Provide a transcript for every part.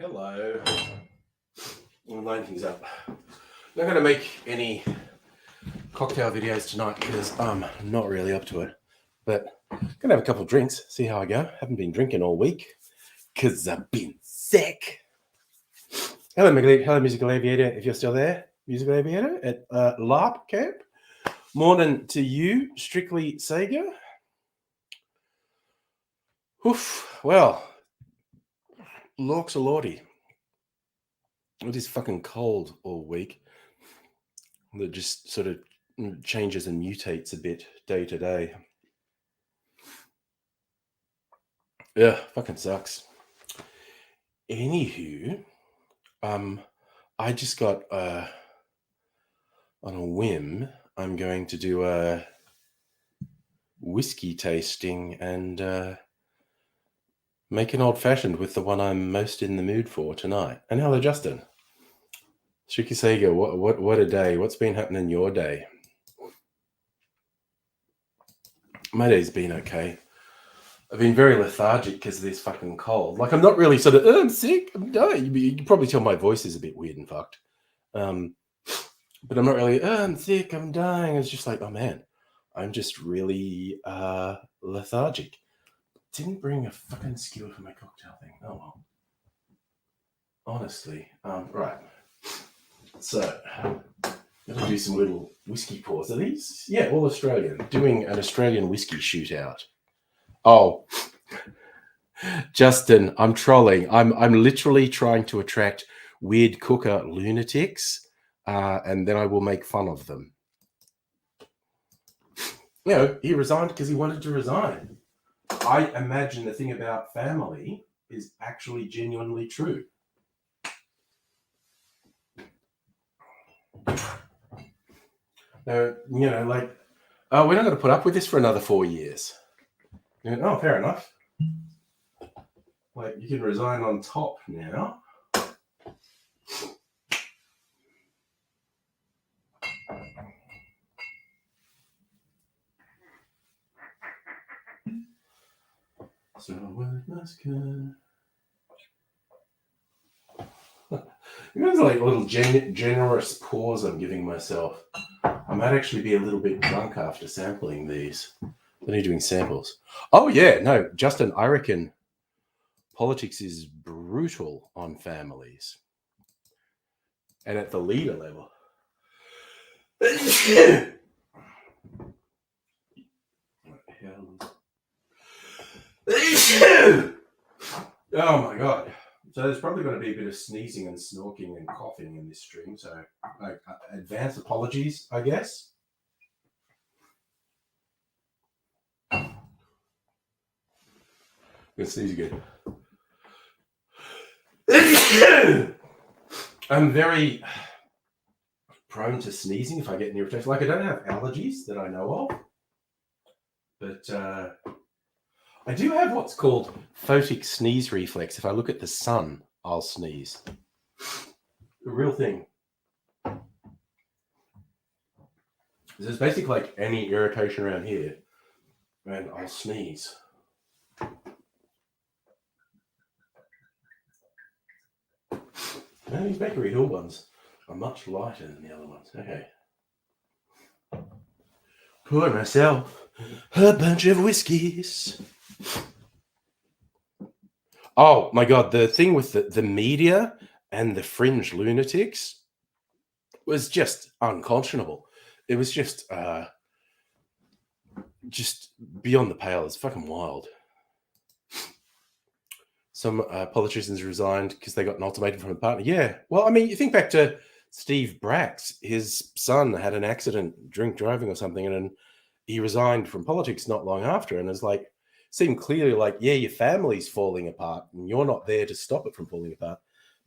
Hello. I'll line things up. Not going to make any cocktail videos tonight because I'm not really up to it. But I'm going to have a couple of drinks, see how I go. Haven't been drinking all week because I've been sick. Hello, Musical Aviator, if you're still there. Musical Aviator at LARP camp. Morning to you, Strictly Sega. Oof, well, lorks a lordy. It is fucking cold all week. That just sort of changes and mutates a bit day to day. Yeah, fucking sucks. Anywho, I just got on a whim, I'm going to do a whiskey tasting and make an old-fashioned with the one I'm most in the mood for tonight. And hello, Justin. Strictly Sega, what a day. What's been happening in your day? My day's been okay. I've been very lethargic because of this fucking cold. Like, I'm not really sort of, I'm sick, I'm dying. You can probably tell my voice is a bit weird and fucked. But I'm not really, I'm sick, I'm dying. It's just like, oh man, I'm just really lethargic. Didn't bring a fucking skewer for my cocktail thing. Oh well. Honestly. Right. So, gonna do some little whiskey pours. Are these? Yeah, all Australian. Doing an Australian whiskey shootout. Oh, Justin, I'm trolling. I'm literally trying to attract weird cooker lunatics, and then I will make fun of them. You know, he resigned because he wanted to resign. I imagine the thing about family is actually genuinely true. Now, you know, like, oh, we're not going to put up with this for another 4 years. You know, oh, fair enough. Like, you can resign on top now. So what must come? There's like little generous pause I'm giving myself. I might actually be a little bit drunk after sampling these. When are you doing samples? Oh yeah, no, Justin, I reckon politics is brutal on families. And at the leader level. Oh my god. So there's probably going to be a bit of sneezing and snorking and coughing in this stream. So advance apologies, I guess. I'm going to sneeze again. I'm very prone to sneezing if I get an irritation. Like, I don't have allergies that I know of. But I do have what's called photic sneeze reflex. If I look at the sun, I'll sneeze. The real thing. There's basically like any irritation around here, and I'll sneeze. Now these Bakery Hill ones are much lighter than the other ones. Okay. Pour myself a bunch of whiskeys. Oh my god, the thing with the media and the fringe lunatics was just unconscionable. It was just beyond the pale. It's fucking wild. Some politicians resigned because they got an ultimatum from a partner. Yeah, well, I mean, you think back to Steve Brax. His son had an accident, drink driving or something, and he resigned from politics not long after, and it's like, seemed clearly like, yeah, your family's falling apart and you're not there to stop it from falling apart.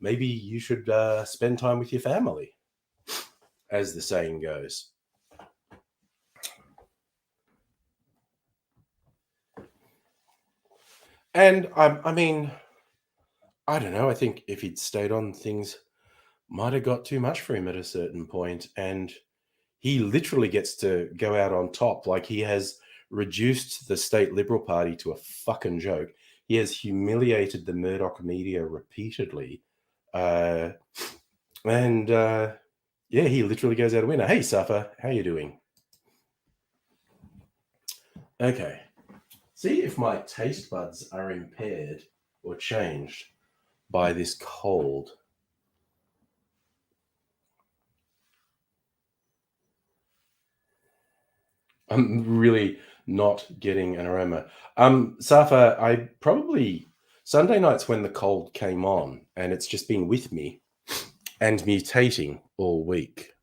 maybe you should spend time with your family, as the saying goes. And I mean, I don't know. I think if he'd stayed on, things might have got too much for him at a certain point, and he literally gets to go out on top. Like, he has reduced the state Liberal Party to a fucking joke. He has humiliated the Murdoch media repeatedly, and yeah, he literally goes out a winner. Hey, Safa, how you doing? Okay. See if my taste buds are impaired or changed by this cold. I'm really not getting an aroma. Safa, I probably Sunday nights when the cold came on, and it's just been with me and mutating all week.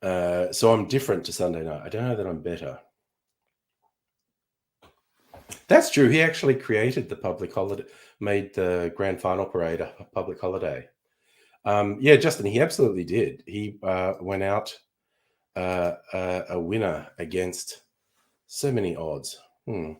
So I'm different to Sunday night. I don't know that I'm better. That's true. He actually created the public holiday, made the grand final parade a public holiday. Yeah, Justin, he absolutely did. He went out a winner against so many odds. Hmm.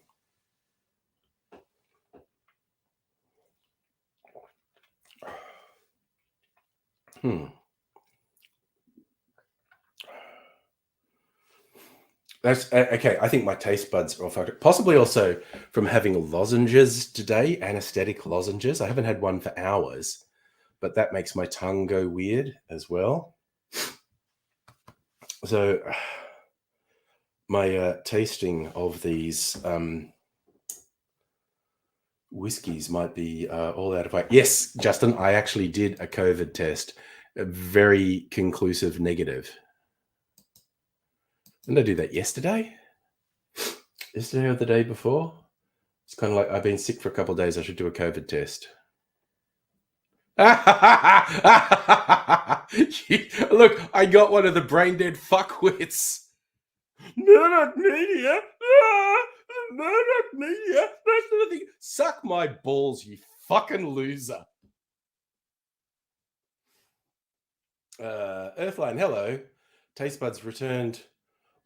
That's okay. I think my taste buds are all fucked up. Possibly also from having lozenges today, anesthetic lozenges. I haven't had one for hours, but that makes my tongue go weird as well. So my tasting of these whiskeys might be all out of whack. Yes, Justin, I actually did a COVID test, a very conclusive negative. Didn't I do that yesterday? Yesterday or the day before? It's kind of like, I've been sick for a couple of days. I should do a COVID test. Look, I got one of the brain dead fuckwits. Murdoch media. Murdoch media. That's the thing. Suck my balls, you fucking loser. Earthline, hello. Taste buds returned.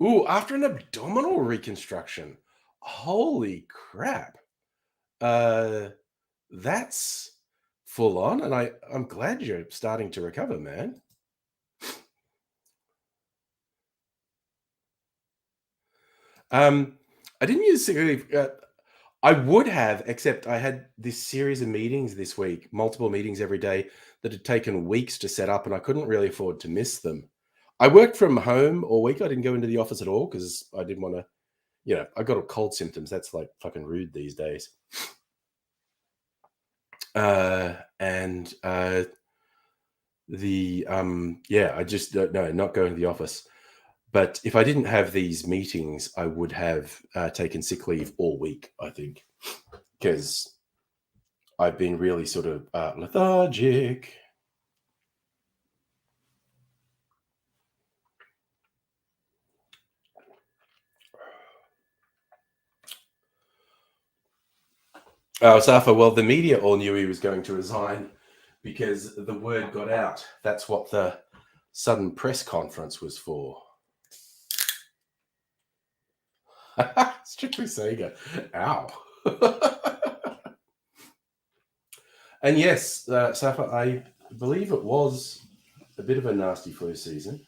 Ooh, after an abdominal reconstruction. Holy crap. That's full on, and I'm glad you're starting to recover, man. I didn't use sick leave. I would have, except I had this series of meetings this week, multiple meetings every day that had taken weeks to set up, and I couldn't really afford to miss them. I worked from home all week. I didn't go into the office at all because I didn't want to, I got cold symptoms. That's like fucking rude these days. And I just no, not going to the office. But if I didn't have these meetings, I would have taken sick leave all week, I think, because I've been really sort of lethargic. Oh, Safa, well, the media all knew he was going to resign because the word got out. That's what the sudden press conference was for. Strictly Sega. Ow. And yes, Safa, I believe it was a bit of a nasty flu season.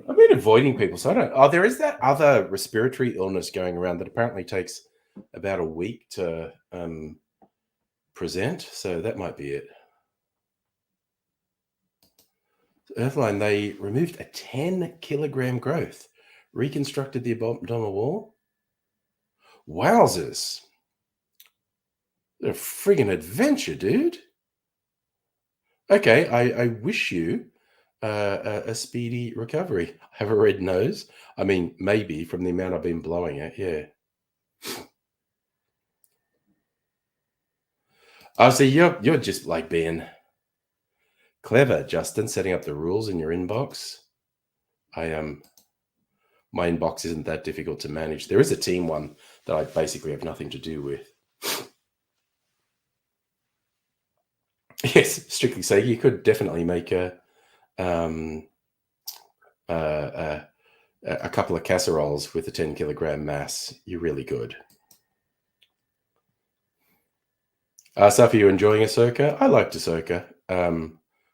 I've been avoiding people, so I don't. Oh, there is that other respiratory illness going around that apparently takes about a week to present, so that might be it. Earthline, they removed a 10-kilogram growth, reconstructed the abdominal wall. Wowzers. They're a friggin' adventure, dude. Okay, I wish you a speedy recovery. I have a red nose. I mean, maybe from the amount I've been blowing it, yeah. Oh, so you're just like being clever, Justin, setting up the rules in your inbox. I am. my inbox isn't that difficult to manage. There is a team one that I basically have nothing to do with. Yes, strictly say you could definitely make a couple of casseroles with a 10-kilogram mass. You're really good. Saf, are you enjoying Ahsoka? I liked Ahsoka. I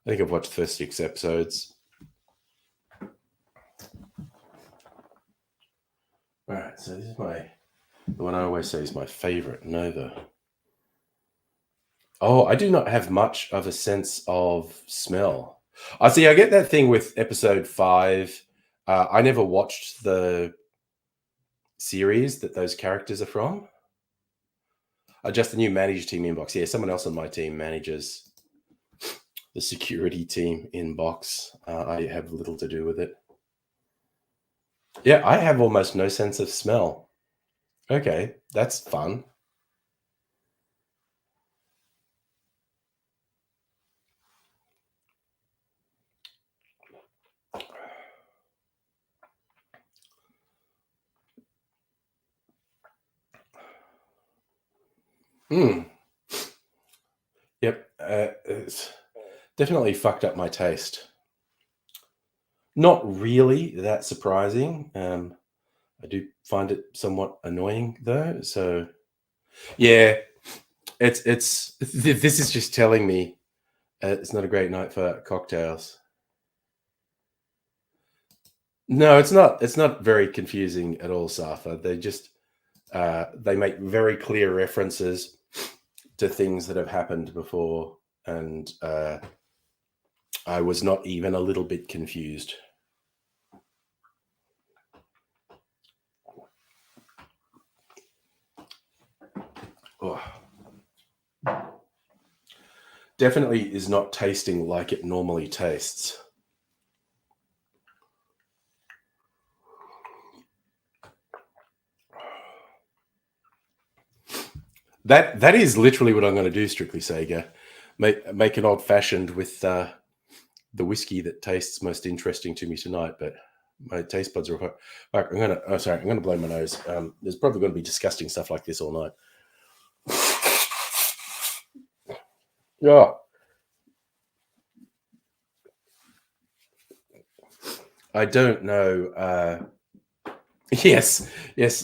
think I've watched the first 6 episodes. All right, so this is the one I always say is my favorite, Nova. Oh, I do not have much of a sense of smell. I see. I get that thing with episode 5. I never watched the series that those characters are from. Just the new managed team inbox. Yeah, someone else on my team manages the security team inbox. I have little to do with it. Yeah, I have almost no sense of smell. Okay, that's fun. Yep, it's definitely fucked up my taste. Not really that surprising. I do find it somewhat annoying though. So yeah, it's this is just telling me it's not a great night for cocktails. No, it's not. It's not very confusing at all, Safa. They just they make very clear references to things that have happened before, and I was not even a little bit confused. Oh. Definitely is not tasting like it normally tastes. That is literally what I'm going to do, strictly Sega. Make an old fashioned with the whiskey that tastes most interesting to me tonight. But my taste buds are. I'm gonna blow my nose. There's probably going to be disgusting stuff like this all night. Yeah. I don't know. Yes.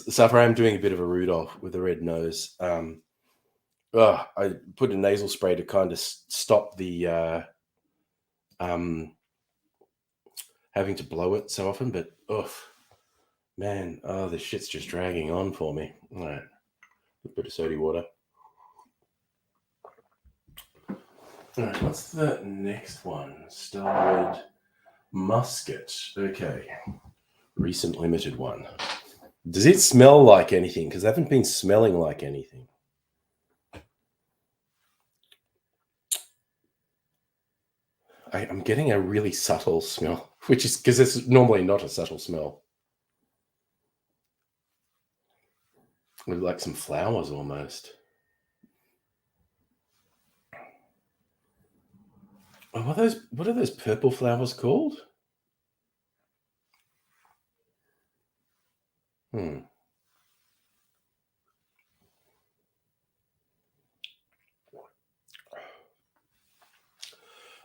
So I am doing a bit of a Rudolph with a red nose. I put a nasal spray to kind of stop the having to blow it so often, but man, this shit's just dragging on for me. All right, a bit of soda water. All right, what's the next one? Starwood Musket. Okay, recent limited one. Does it smell like anything? Because I haven't been smelling like anything. I'm getting a really subtle smell, which is because it's normally not a subtle smell. Like some flowers almost. Oh, what are those purple flowers called?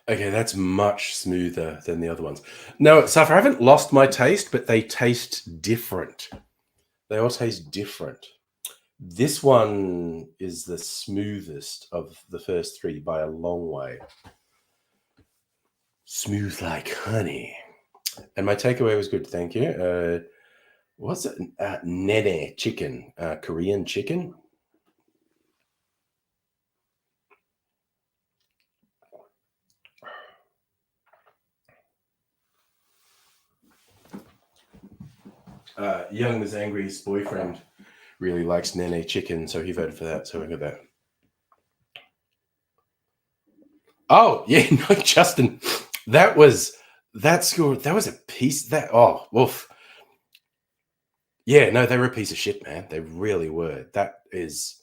Okay, that's much smoother than the other ones. No, Safra, I haven't lost my taste, but they taste different. They all taste different. This one is the smoothest of the first 3 by a long way. Smooth like honey. And my takeaway was good, thank you. What's it? Nene chicken, Korean chicken. Young Ms. Angry's boyfriend really likes Nene chicken, so he voted for that. So we got that. Oh yeah, no, Justin, that was a piece that oof. Yeah, no, they were a piece of shit, man. They really were. That is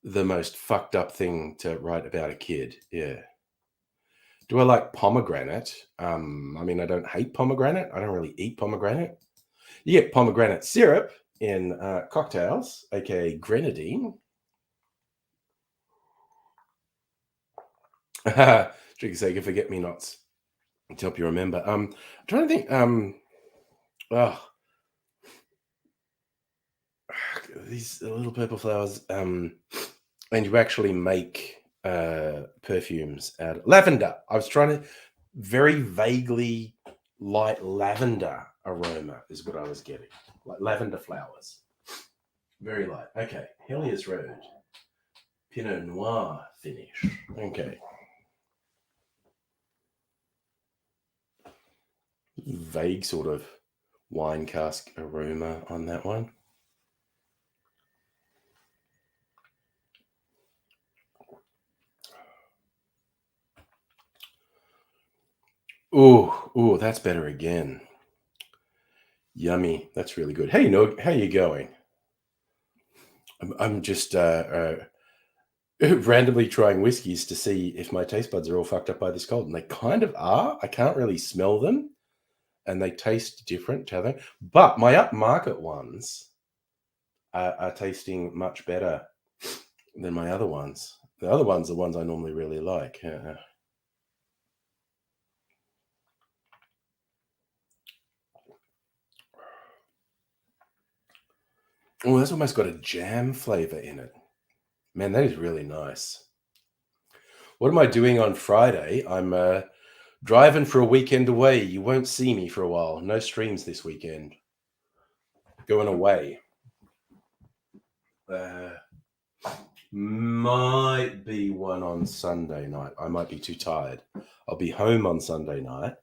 the most fucked up thing to write about a kid. Yeah. Do I like pomegranate? I mean, I don't hate pomegranate. I don't really eat pomegranate. You get pomegranate syrup in cocktails, aka grenadine. Drink sake of forget me nots to help you remember. I'm trying to think. Oh, these little purple flowers. And you actually make perfumes out of lavender. I was trying to very vaguely light lavender aroma is what I was getting, like lavender flowers. Very light. Okay, Helios Road, Pinot Noir finish. Okay. Vague sort of wine cask aroma on that one. Ooh, that's better again. Yummy. That's really good. Hey, Nog, how you going? I'm just randomly trying whiskeys to see if my taste buds are all fucked up by this cold, and they kind of are. I can't really smell them, and they taste different to other. But my upmarket ones are tasting much better than my other ones. The other ones are ones I normally really like. Oh, that's almost got a jam flavor in it. Man, that is really nice. What am I doing on Friday? I'm driving for a weekend away. You won't see me for a while. No streams this weekend. Going away. Might be one on Sunday night. I might be too tired. I'll be home on Sunday night,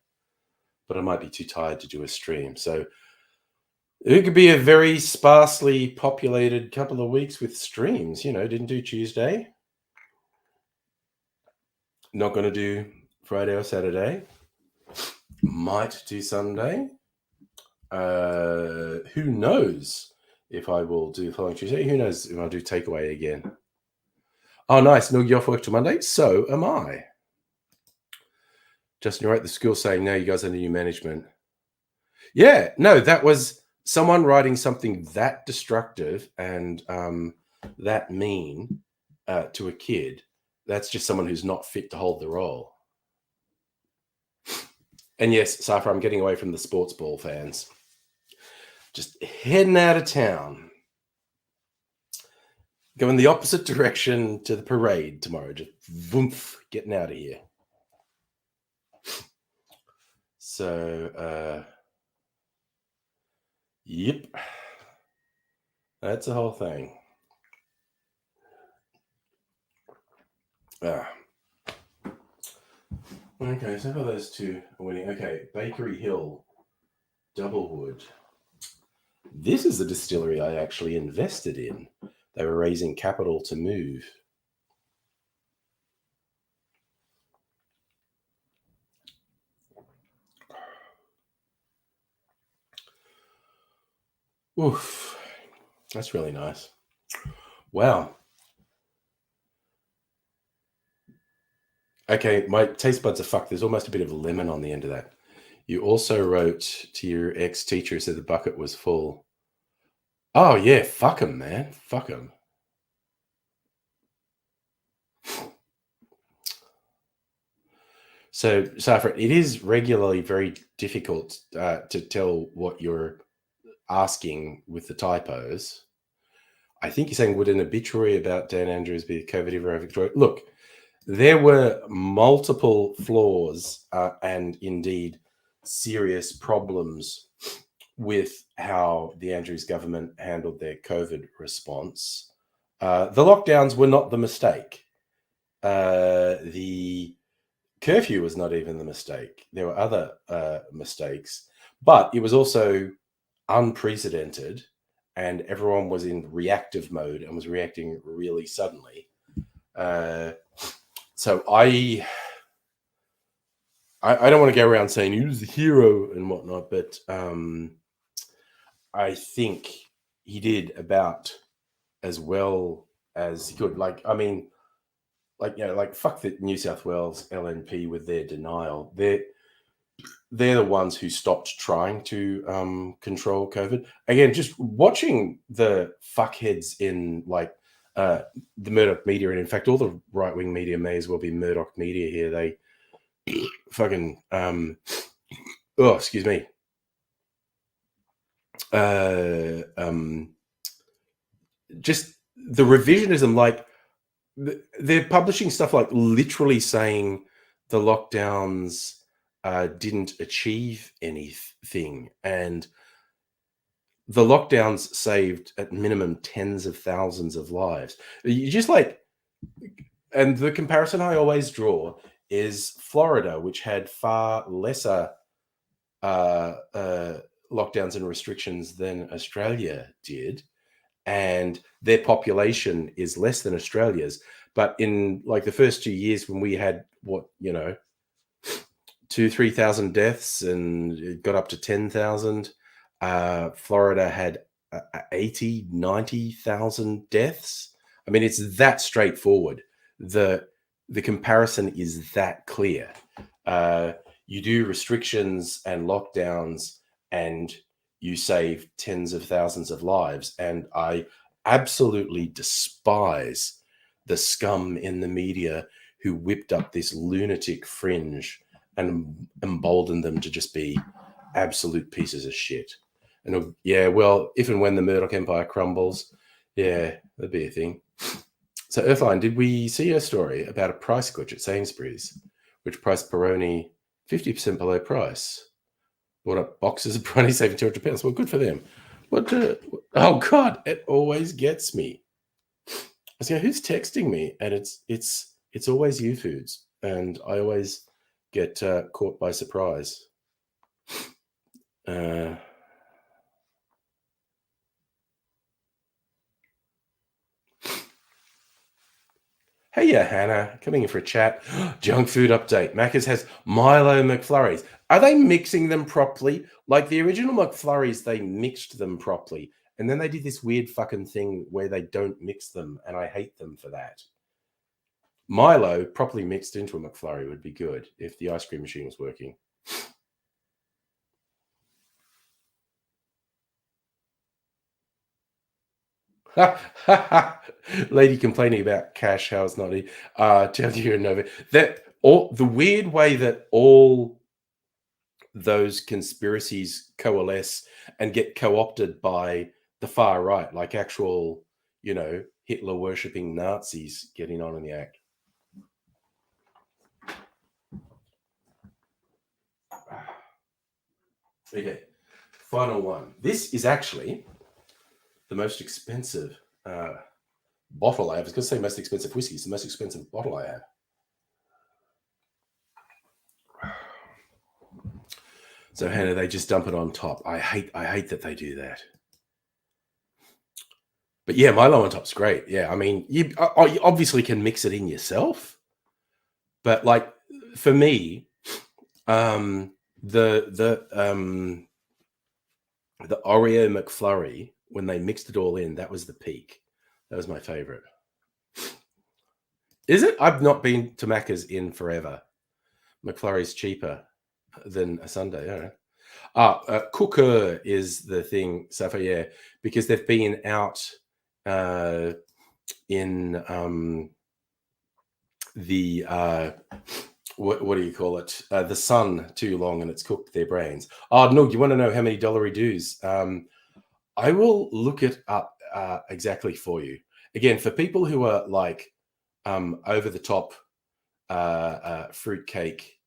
but I might be too tired to do a stream. So it could be a very sparsely populated couple of weeks with streams. Didn't do Tuesday. Not going to do Friday or Saturday. Might do Sunday. Who knows if I will do the following Tuesday? Who knows if I'll do takeaway again? Oh, nice. No, you're off work till Monday. So am I. Justin, you're right. The school saying, no, you guys are new management. Yeah, no, that was someone writing something that destructive and that mean to a kid. That's just someone who's not fit to hold the role. And yes, Safra, I'm getting away from the sports ball fans. Just heading out of town. Going the opposite direction to the parade tomorrow. Just voomf, getting out of here. So, yep. That's the whole thing. Okay, so for those two are winning. Okay, Bakery Hill, Doublewood. This is a distillery I actually invested in. They were raising capital to move. Oof. That's really nice. Wow. Okay, my taste buds are fucked. There's almost a bit of lemon on the end of that. You also wrote to your ex-teacher who said the bucket was full. Oh, yeah. Fuck him, man. Fuck him. So, Safra, it is regularly very difficult to tell what you're asking with the typos. I think you're saying, would an obituary about Dan Andrews be a COVID era Victoria? Look, there were multiple flaws and indeed serious problems with how the Andrews government handled their COVID response. The lockdowns were not the mistake. The curfew was not even the mistake. There were other mistakes, but it was also unprecedented, and everyone was in reactive mode and was reacting really suddenly. So I don't want to go around saying he was the hero and whatnot, but I think he did about as well as he could. Like fuck the New South Wales LNP with their denial. they're the ones who stopped trying to control COVID. Again, just watching the fuckheads in like the Murdoch media, and in fact, all the right wing media may as well be Murdoch media here. They fucking oh, excuse me. Just the revisionism, like they're publishing stuff like literally saying the lockdowns didn't achieve anything, and the lockdowns saved at minimum tens of thousands of lives. You just like, and the comparison I always draw is Florida, which had far lesser lockdowns and restrictions than Australia did, and their population is less than Australia's. But in like the first 2 years, when we had 2,000-3,000 deaths, and it got up to 10,000, Florida had 80-90,000 deaths. I mean, it's that straightforward. The comparison is that clear. You do restrictions and lockdowns, and you save tens of thousands of lives. And I absolutely despise the scum in the media who whipped up this lunatic fringe and emboldened them to just be absolute pieces of shit. And yeah, well, if and when the Murdoch empire crumbles, yeah, that'd be a thing. So Earthline, did we see a story about a price glitch at Sainsbury's, which priced Peroni 50% below price? Bought up boxes of Peroni, saving £200. Well, good for them. Oh God, it always gets me. I was like, who's texting me? And it's always you foods, and I always get caught by surprise. Hey, yeah, Hannah, coming in for a chat. Junk food update. Macca's has Milo McFlurries. Are they mixing them properly? Like the original McFlurries, they mixed them properly. And then they did this weird fucking thing where they don't mix them, and I hate them for that. Milo properly mixed into a McFlurry would be good if the ice cream machine was working. Lady complaining about cash, how it's not tell you in November. That all the weird way that all those conspiracies coalesce and get co-opted by the far right, like actual, Hitler worshipping Nazis getting on in the act. Okay, final one. This is actually the most expensive bottle I have. I was going to say most expensive whiskey. It's the most expensive bottle I have. So Hannah, they just dump it on top. I hate that they do that. But yeah, Milo on top's great. Yeah, I mean, you obviously can mix it in yourself, but like for me, the Oreo McFlurry, when they mixed it all in, that was the peak. That was my favorite. Is it? I've not been to Macca's in forever. McFlurry's cheaper than a sundae. Cooker is the thing, Safa, yeah, because they've been out in the what do you call it? The sun too long, and it's cooked their brains. Oh no, you want to know how many dollary dues? I will look it up exactly for you. Again, for people who are like over the top fruitcake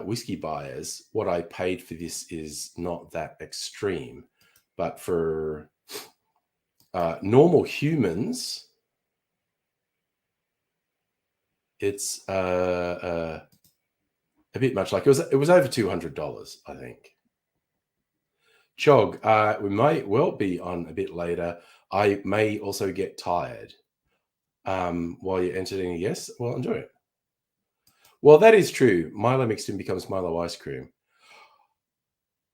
whiskey buyers, what I paid for this is not that extreme, but for normal humans, it's a bit much. Like it was over $200, I think. Chog, we might well be on a bit later. I may also get tired while you're entertaining a guest. Well, enjoy it. Well, that is true. Milo mixed in becomes Milo ice cream.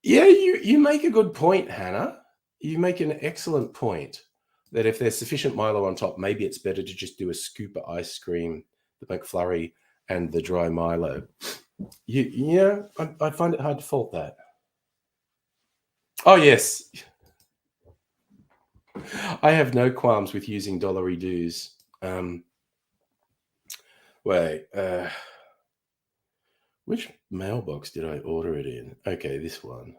Yeah, you make a good point, Hannah. You make an excellent point that if there's sufficient Milo on top, maybe it's better to just do a scoop of ice cream, the McFlurry, and the dry Milo. I find it hard to fault that. Oh yes, I have no qualms with using dollary dues. Wait, which mailbox did I order it in? Okay, this one.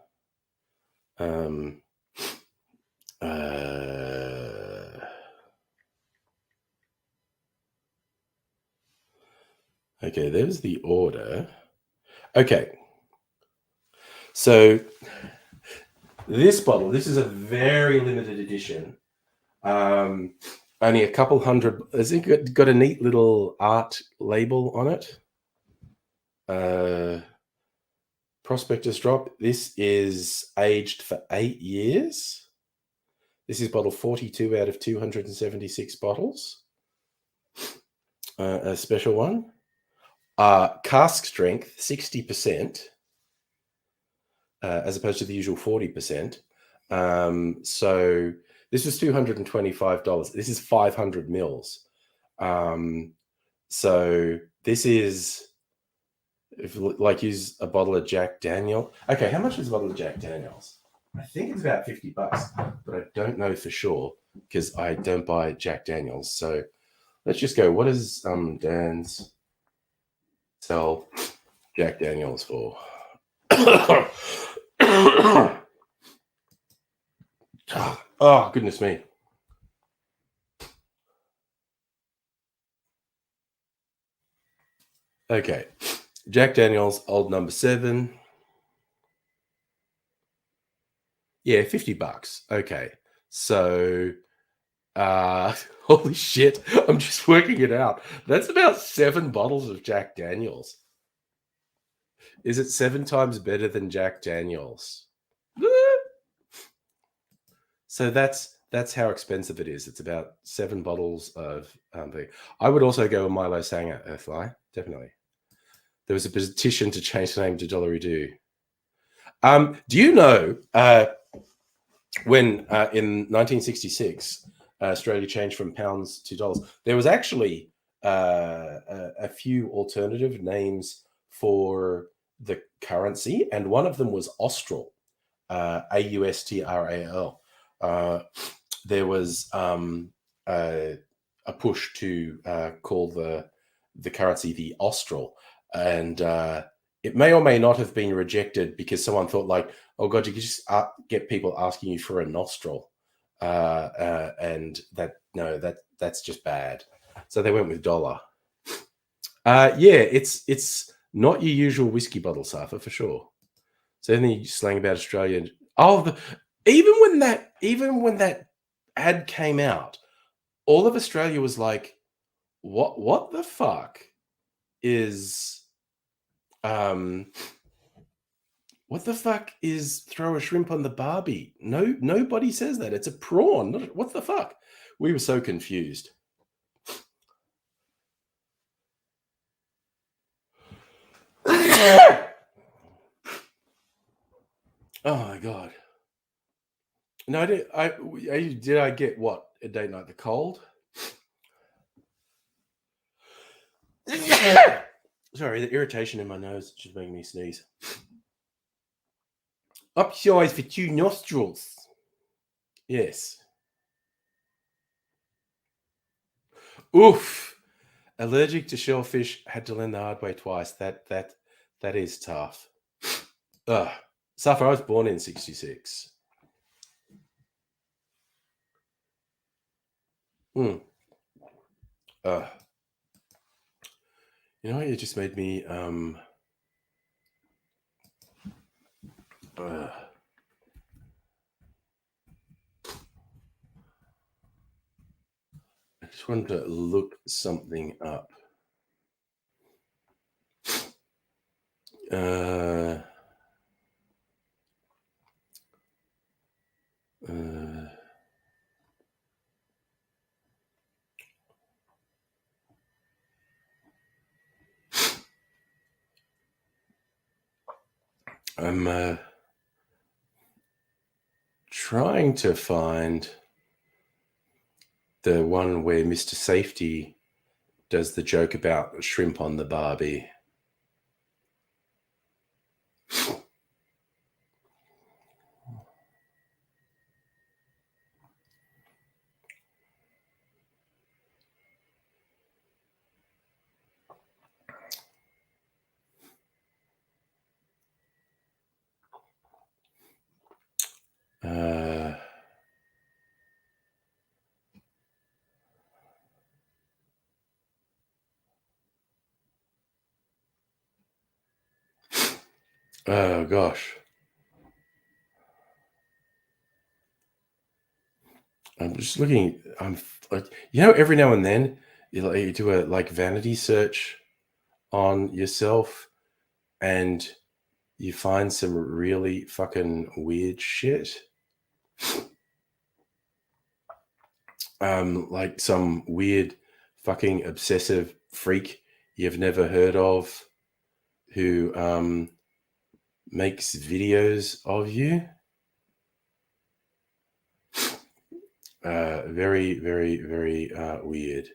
Um, okay, there's the order. Okay, so this bottle, this is a very limited edition. Only a couple hundred. Has it got a neat little art label on it? Prospectus drop. This is aged for 8 years. This is bottle 42 out of 276 bottles. A special one. Cask strength, 60%, as opposed to the usual 40%. So this was $225. This is 500 mils. So this is, if you like, use a bottle of Jack Daniel. Okay, how much is a bottle of Jack Daniels? I think it's about $50, but I don't know for sure because I don't buy Jack Daniels. So let's just go. What does Dan's sell Jack Daniels for? Oh, goodness me. Okay. Jack Daniels, old number 7. Yeah, $50. Okay. So, holy shit. I'm just working it out. That's about 7 bottles of Jack Daniels. Is it 7 times better than Jack Daniels? So that's how expensive it is. It's about 7 bottles of I would also go with Milo Sanger, Earthly, definitely. There was a petition to change the name to Dollary Do. Do you know when in 1966 Australia changed from pounds to dollars? There was actually a few alternative names for the currency, and one of them was Austral, AUSTRAL. There was a push to call the currency the Austral, and it may or may not have been rejected because someone thought, like, oh god, you could just get people asking you for a nostril, and that's just bad. So they went with dollar. Yeah, it's not your usual whiskey bottle, Safa, for sure. So then you slang about Australia. Oh, even when that ad came out, all of Australia was like, what the fuck is what the fuck is throw a shrimp on the barbie? No, nobody says that. It's a prawn. What the fuck? We were so confused. Oh my god. No, did I get what? A date night the cold? Sorry, the irritation in my nose is just making me sneeze. Upsize for 2 nostrils. Yes. Oof. Allergic to shellfish. Had to learn the hard way twice. That is tough. Ugh. Safa, I was born in 66. You know what? It just made me I just wanted to look something up. I'm trying to find the one where Mr. Safety does the joke about shrimp on the barbie. Oh gosh. I'm just looking. I'm like, every now and then you do a like vanity search on yourself, and you find some really fucking weird shit. Like some weird fucking obsessive freak you've never heard of who makes videos of you. Very, very, very weird.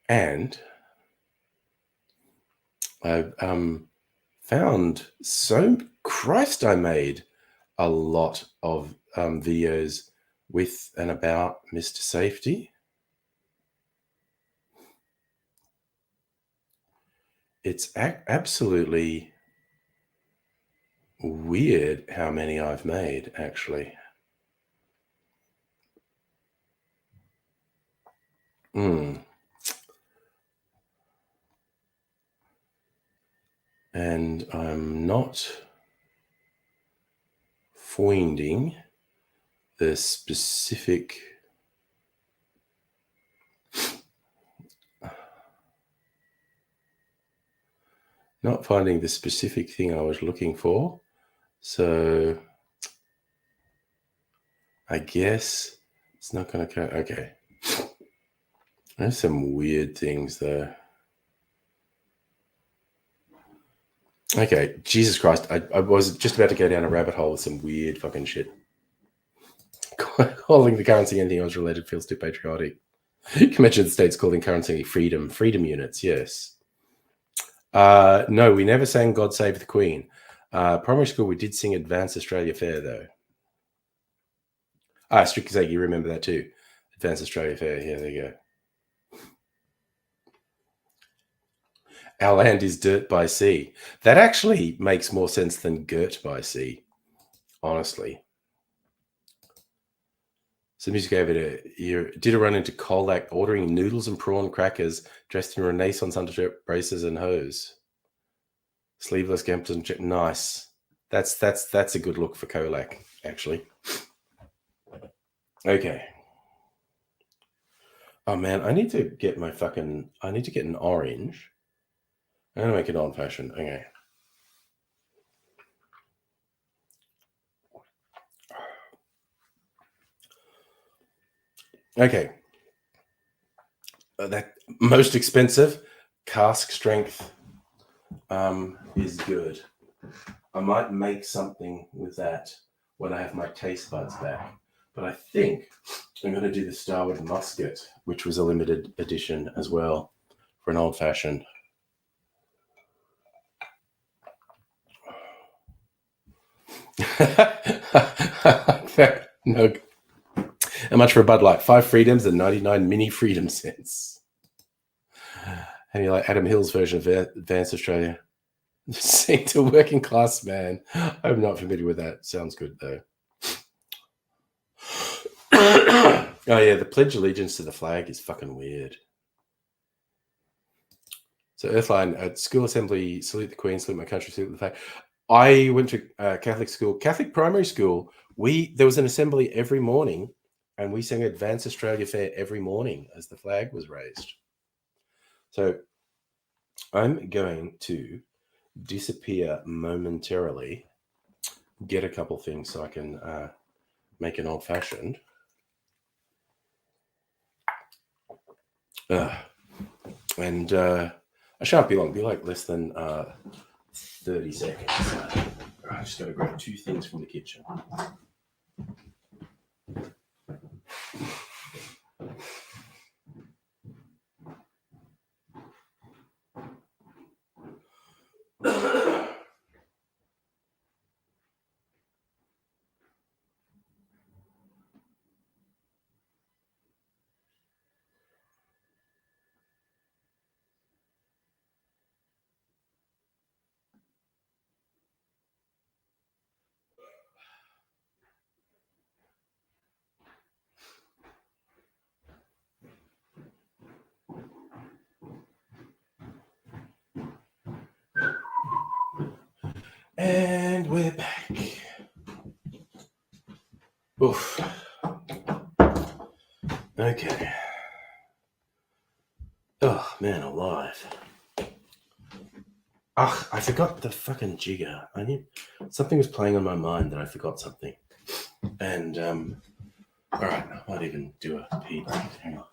And I've found Christ, I made a lot of videos with and about Mr. Safety. It's absolutely weird how many I've made, actually. Mm. And I'm not finding the specific. Not finding the specific thing I was looking for. So I guess it's not going to go. Okay. There's some weird things there. Okay, Jesus Christ. I was just about to go down a rabbit hole with some weird fucking shit. Calling the currency anything else related feels too patriotic. Convention of the States calling currency freedom units, yes. No, we never sang God Save the Queen. Primary school, we did sing Advanced Australia Fair, though. Strictly sake, you remember that too. Advanced Australia Fair, yeah, there you go. Our land is dirt by sea. That actually makes more sense than girt by sea, honestly. So music gave it a year. Did a run into Colac ordering noodles and prawn crackers dressed in Renaissance undershirt, braces, and hose. Sleeveless Gampers and nice. That's a good look for Colac, actually. Okay. Oh man, I need to get an orange. I'm gonna make it old fashioned. Okay. Okay. That most expensive cask strength is good. I might make something with that when I have my taste buds back. But I think I'm going to do the Starwood Musket, which was a limited edition as well for an old fashioned. No. How much for a Bud Light? 5 freedoms and 99 mini freedom cents. And you like Adam Hill's version of Advanced Australia. Sing to Working Class Man. I'm not familiar with that. Sounds good though. Oh yeah, the Pledge of Allegiance to the flag is fucking weird. So Earthline at school assembly, salute the Queen, salute my country, salute the flag. I went to Catholic school, Catholic primary school. There was an assembly every morning, and we sang Advanced Australia Fair every morning as the flag was raised. So I'm going to disappear momentarily, get a couple things so I can make an old fashioned. And I shan't be long, be like less than 30 seconds. I just got to grab 2 things from the kitchen. And we're back. Oof. Okay. Oh, man alive. I forgot the fucking jigger. Something was playing on my mind that I forgot something. And, all right, I might even do a pee break. Hang on.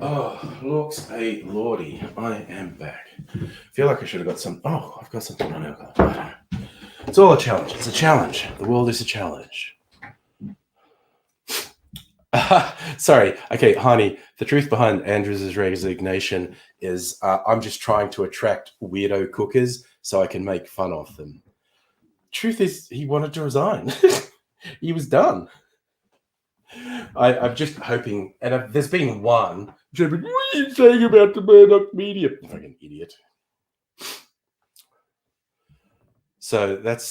Oh, looks a lordy. I am back. Feel like I should have got some. Oh, I've got something on alcohol. It's all a challenge. It's a challenge. The world is a challenge. Sorry. Okay, honey, the truth behind Andrew's resignation is I'm just trying to attract weirdo cookers so I can make fun of them. Truth is, he wanted to resign. He was done. I'm just hoping, and there's been one. What are you saying about the Murdoch media? Fucking idiot. So that's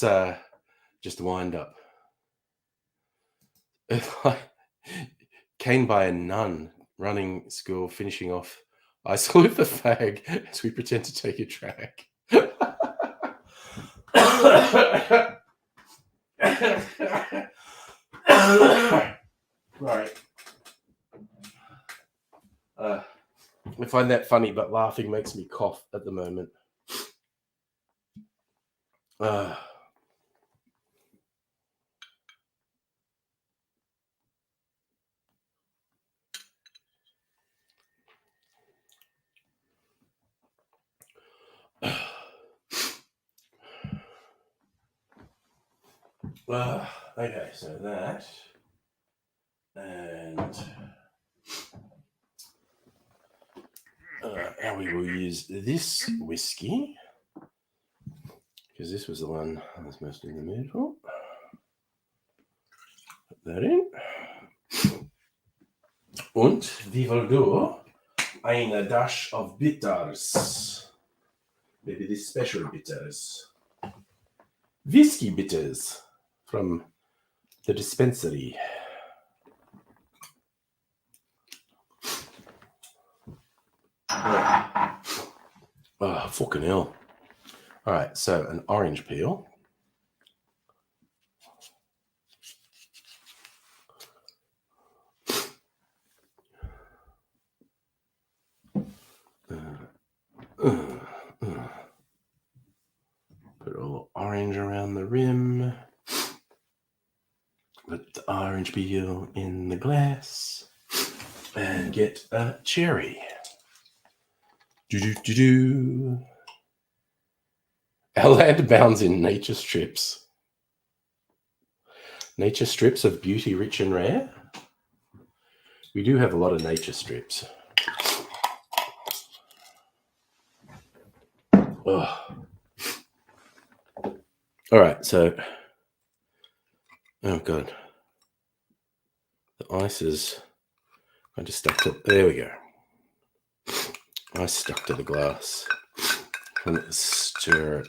just a wind up. Caned by a nun running school, finishing off. I salute the fag as we pretend to take a track. Right. I find that funny, but laughing makes me cough at the moment. Okay, so that, and and we will use this whiskey because this was the one I was most in the mood for. Put that in. Und wie will du eine dash of bitters? Maybe the special bitters. Whiskey bitters from the dispensary. Oh, fucking hell. All right, so an orange peel. Put a little orange around the rim. Put the orange peel in the glass. And get a cherry. Do-do-do-do. Our land abounds in nature strips. Nature strips of beauty rich and rare. We do have a lot of nature strips. Oh. All right, so, oh God. The ice is, I just stuck to, there we go. I stuck to the glass. And stir it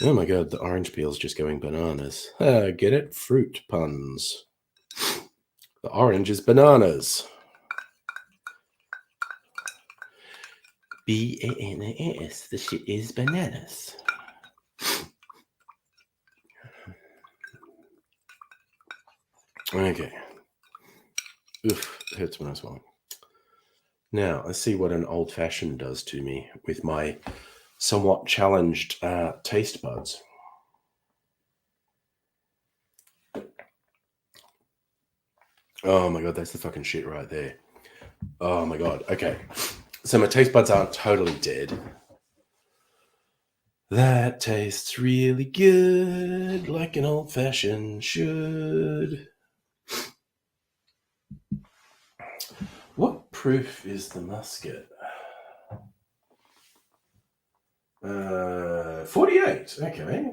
Oh my god, the orange peel's just going bananas. Get it? Fruit puns. The orange is bananas. B-A-N-A-S. The shit is bananas. Okay. Oof, it hurts when I swallow. Now, let's see what an old-fashioned does to me with my somewhat challenged taste buds. Oh my god, that's the fucking shit right there. Oh my god. Okay. So my taste buds aren't totally dead. That tastes really good, like an old-fashioned should. What proof is the musket? 48. Okay.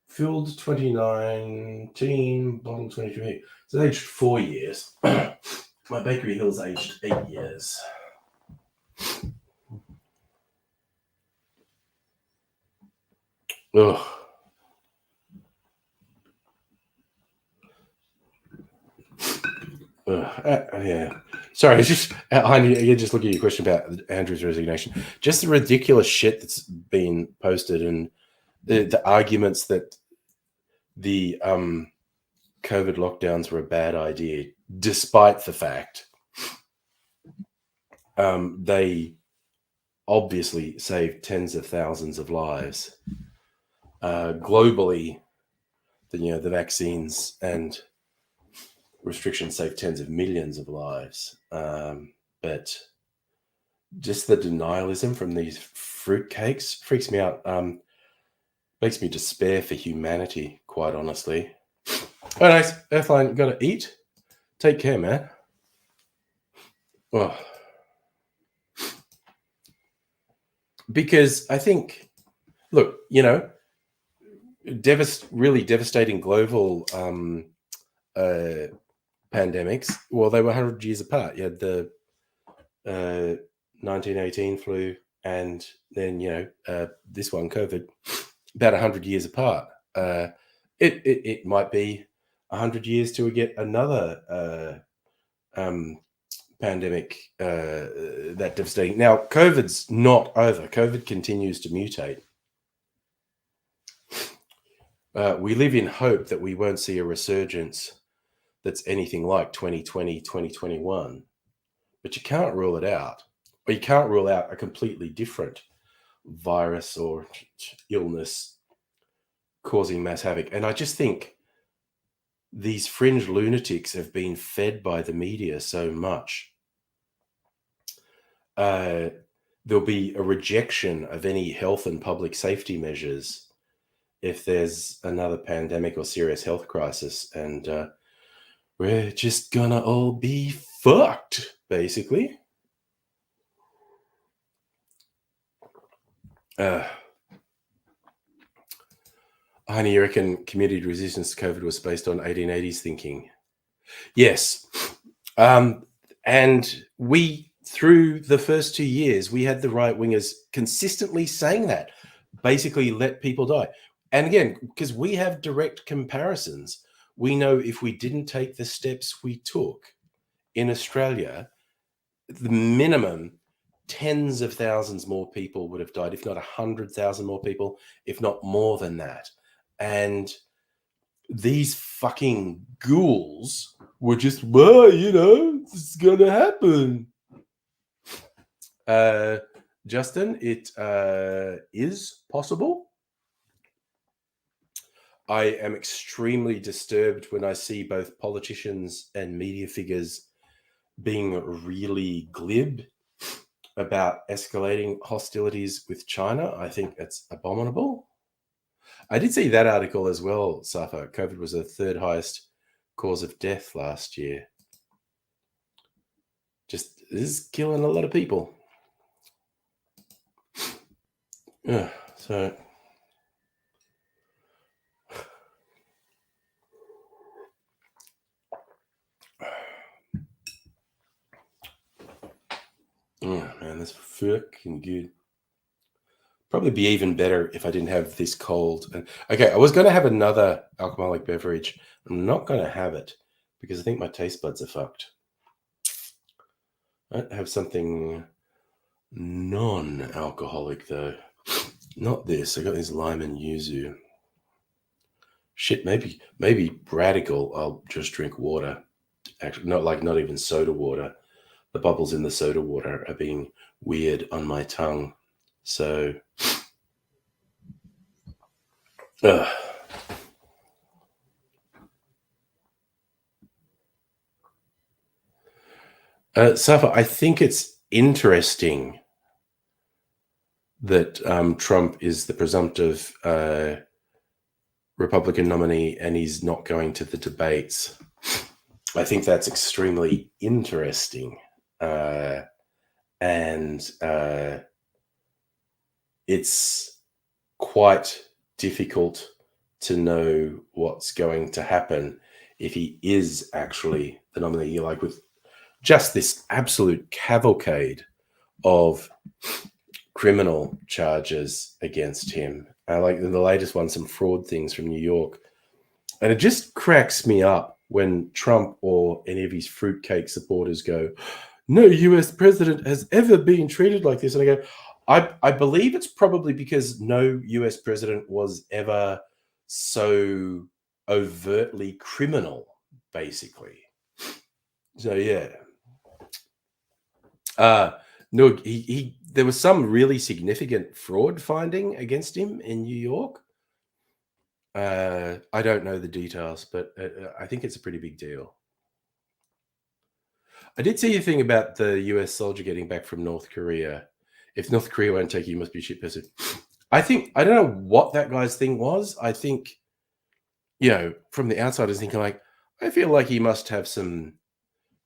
Filled 2019, bottled 2020. So aged 4 years. My Bakery Hill's aged 8 years. Ugh. Yeah. Sorry, it's just again, just looking at your question about Andrew's resignation. Just the ridiculous shit that's been posted and the arguments that the COVID lockdowns were a bad idea, despite the fact they obviously saved tens of thousands of lives globally. The vaccines and restrictions save tens of millions of lives, but just the denialism from these fruitcakes freaks me out. Makes me despair for humanity, quite honestly. Oh, nice. Earthline, gotta eat. Take care, man. Oh. Because I think, look, really devastating global pandemics. Well, they were 100 years apart. You had the 1918 flu, and then this one, COVID, about 100 years apart. It might be 100 years till we get another pandemic that devastating. Now, COVID's not over. COVID continues to mutate. We live in hope that we won't see a resurgence that's anything like 2020, 2021. But you can't rule it out. Or you can't rule out a completely different virus or illness causing mass havoc. And I just think these fringe lunatics have been fed by the media so much. There'll be a rejection of any health and public safety measures if there's another pandemic or serious health crisis. And we're just gonna all be fucked, basically. Honey, you reckon community resistance to COVID was based on 1880s thinking? Yes. And we, through the first 2 years, we had the right-wingers consistently saying that. Basically, let people die. And again, because we have direct comparisons, we know if we didn't take the steps we took in Australia, the minimum tens of thousands more people would have died, if not 100,000 more people, if not more than that. And these fucking ghouls were just, well, it's gonna happen. Justin, it is possible. I am extremely disturbed when I see both politicians and media figures being really glib about escalating hostilities with China. I think it's abominable. I did see that article as well, Safa. COVID was the third highest cause of death last year. Just, this is killing a lot of people. Yeah, so... Oh, man, that's fucking good. Probably be even better if I didn't have this cold. And okay, I was going to have another alcoholic beverage. I'm not going to have it because I think my taste buds are fucked. I have something non-alcoholic though. Not this. I got this lime and yuzu. Shit, maybe radical. I'll just drink water. Actually, not even soda water. The bubbles in the soda water are being weird on my tongue. So, Safa, I think it's interesting that Trump is the presumptive Republican nominee and he's not going to the debates. I think that's extremely interesting. And it's quite difficult to know what's going to happen if he is actually the nominee, like with just this absolute cavalcade of criminal charges against him. Like in the latest one, some fraud things from New York. And it just cracks me up when Trump or any of his fruitcake supporters go, no US president has ever been treated like this. And I go, I believe it's probably because no US president was ever so overtly criminal, basically. So, yeah. No, there was some really significant fraud finding against him in New York. I don't know the details, but I think it's a pretty big deal. I did see a thing about the US soldier getting back from North Korea. If North Korea won't take you, you must be a shit person. I don't know what that guy's thing was. I think, from the outside, I was thinking like, I feel like he must have some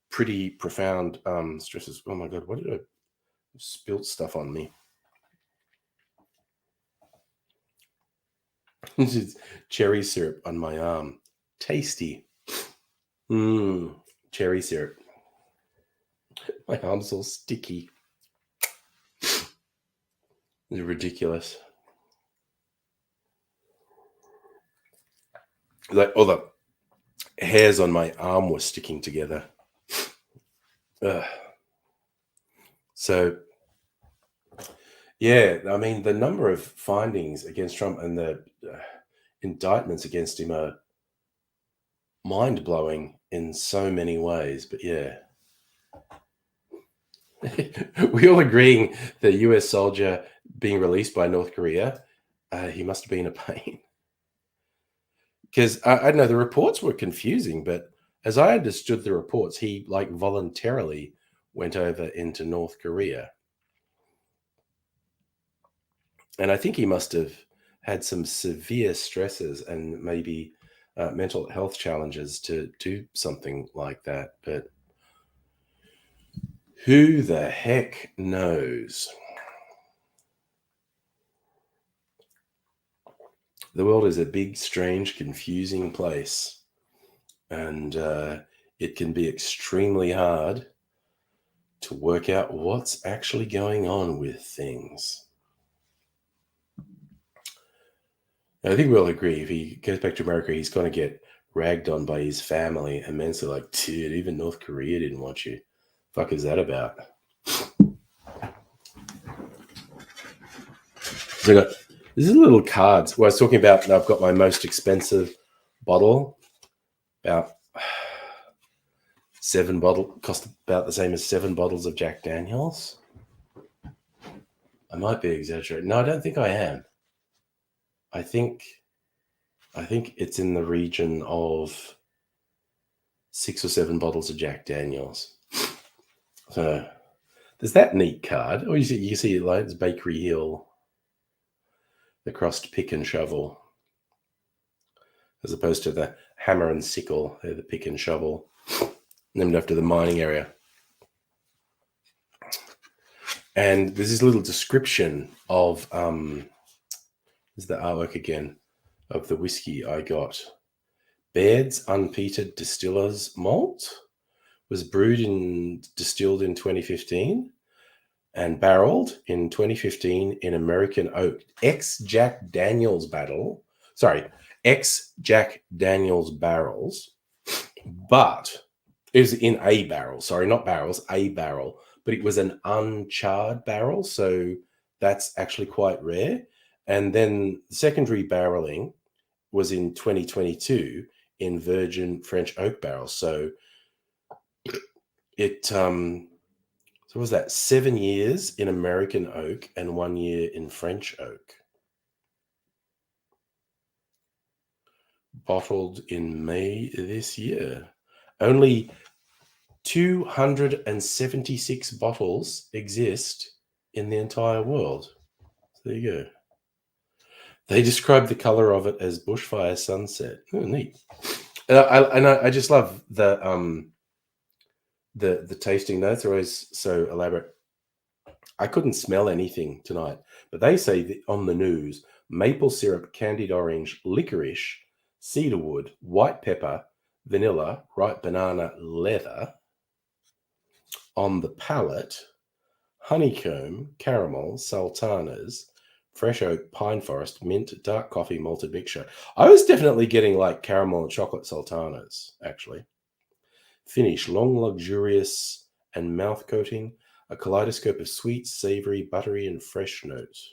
pretty profound stresses. Oh my God, what did I spilt stuff on me? This is cherry syrup on my arm. Tasty. Cherry syrup. My arm's all sticky. It's ridiculous. Like all the hairs on my arm were sticking together. So, yeah, I mean, the number of findings against Trump and the indictments against him are mind-blowing in so many ways. But yeah, we all agreeing the US soldier being released by North Korea, he must have been a pain. Because I don't know, the reports were confusing, but as I understood the reports, he like voluntarily went over into North Korea. And I think he must have had some severe stresses and maybe mental health challenges to do something like that. But who the heck knows? The world is a big, strange, confusing place. And it can be extremely hard to work out what's actually going on with things. I think we'll agree if he goes back to America, he's going to get ragged on by his family immensely. Like, dude, even North Korea didn't want you. Fuck is that about? So I got this is little cards. Well, I was talking about. I've got my most expensive bottle. About 7 bottles cost about the same as 7 bottles of Jack Daniels. I might be exaggerating. No, I don't think I am. I think it's in the region of 6 or 7 bottles of Jack Daniels. So there's that neat card. Or you see it like it's Bakery Hill, the crust pick and shovel, as opposed to the hammer and sickle. They're the pick and shovel, named after the mining area. And there's this little description of is the artwork again of the whiskey I got. Baird's Unpeated Distiller's Malt was brewed and distilled in 2015. and barreled in 2015 in American oak. Ex-Jack Daniels barrels, but it was in a barrel. Sorry, not barrels, a barrel. But it was an uncharred barrel, so that's actually quite rare. And then secondary barreling was in 2022 in virgin French oak barrels. So it so was that 7 years in American oak and 1 year in French oak. Bottled in May this year. Only 276 bottles exist in the entire world. So there you go. They describe the color of it as bushfire sunset. Oh, neat. I just love the tasting notes are always so elaborate. I couldn't smell anything tonight, but they say that on the news, maple syrup, candied orange, licorice, cedarwood, white pepper, vanilla, ripe banana, leather. On the palate, honeycomb, caramel, sultanas, fresh oak, pine forest, mint, dark coffee, malted mixture. I was definitely getting like caramel and chocolate sultanas, actually. Finish, long, luxurious, and mouth coating. A kaleidoscope of sweet, savory, buttery, and fresh notes.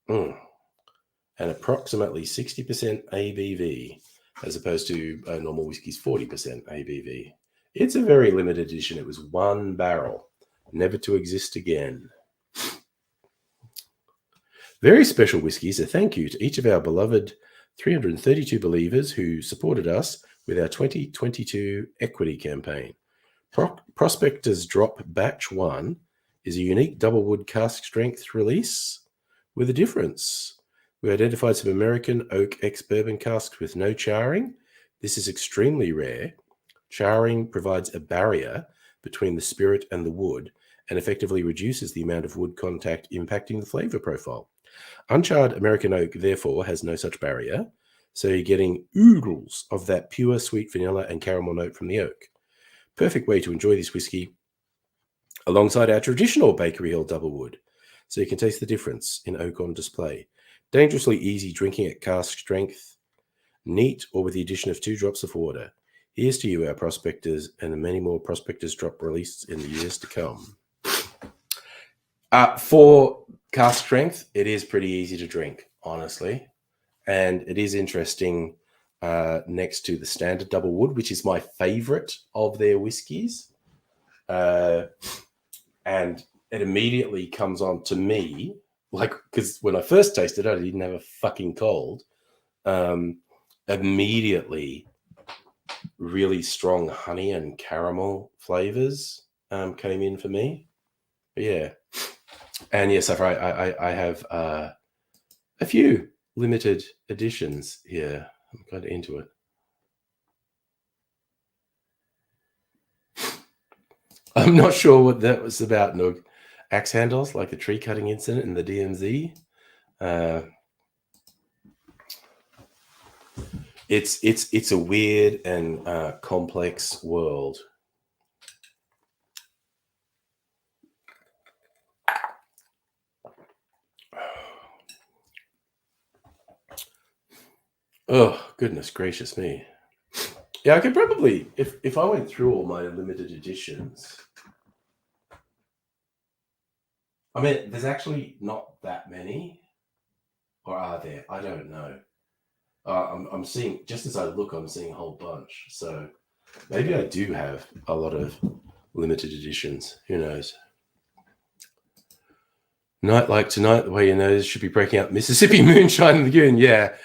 And approximately 60% ABV, as opposed to normal whiskey's 40% ABV. It's a very limited edition. It was one barrel, never to exist again. Very special whiskies. A thank you to each of our beloved 332 believers who supported us with our 2022 equity campaign. Prospector's Drop Batch 1 is a unique double wood cask strength release with a difference. We identified some American oak ex-bourbon casks with no charring. This is extremely rare. Charring provides a barrier between the spirit and the wood and effectively reduces the amount of wood contact impacting the flavor profile. Uncharred American oak, therefore, has no such barrier, so you're getting oodles of that pure sweet vanilla and caramel note from the oak. Perfect way to enjoy this whiskey alongside our traditional Bakery Hill double wood, so you can taste the difference in oak on display. Dangerously easy drinking at cask strength, neat or with the addition of 2 drops of water. Here's to you, our prospectors, and the many more prospectors drop released in the years to come. For cask strength, it is pretty easy to drink, honestly. And it is interesting next to the standard double wood, which is my favorite of their whiskies. And it immediately comes on to me, like, because when I first tasted it, I didn't have a fucking cold. Immediately, really strong honey and caramel flavors came in for me. But yeah. And yes, I have a few limited editions here. I'm kind of into it. I'm not sure what that was about, Noog. Axe handles, like the tree cutting incident in the DMZ. It's a weird and complex world. Oh, goodness gracious me. Yeah, I could probably, if I went through all my limited editions, I mean, there's actually not that many. Or are there? I don't know. I'm seeing, just as I look, I'm seeing a whole bunch. So maybe I do have a lot of limited editions. Who knows? Night like tonight, the way your nose should be breaking out Mississippi Moonshine Lagoon. Yeah,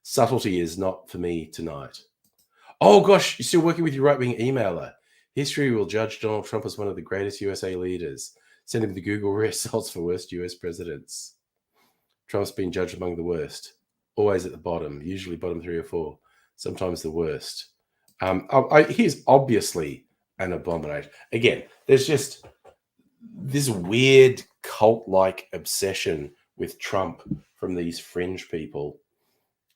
subtlety is not for me tonight. Oh gosh, you're still working with your right-wing emailer. History will judge Donald Trump as one of the greatest USA leaders. Send him the Google results for worst US presidents. Trump's been judged among the worst. Always at the bottom, usually bottom 3 or 4, sometimes the worst. He's obviously an abomination. Again, there's just this weird cult-like obsession with Trump from these fringe people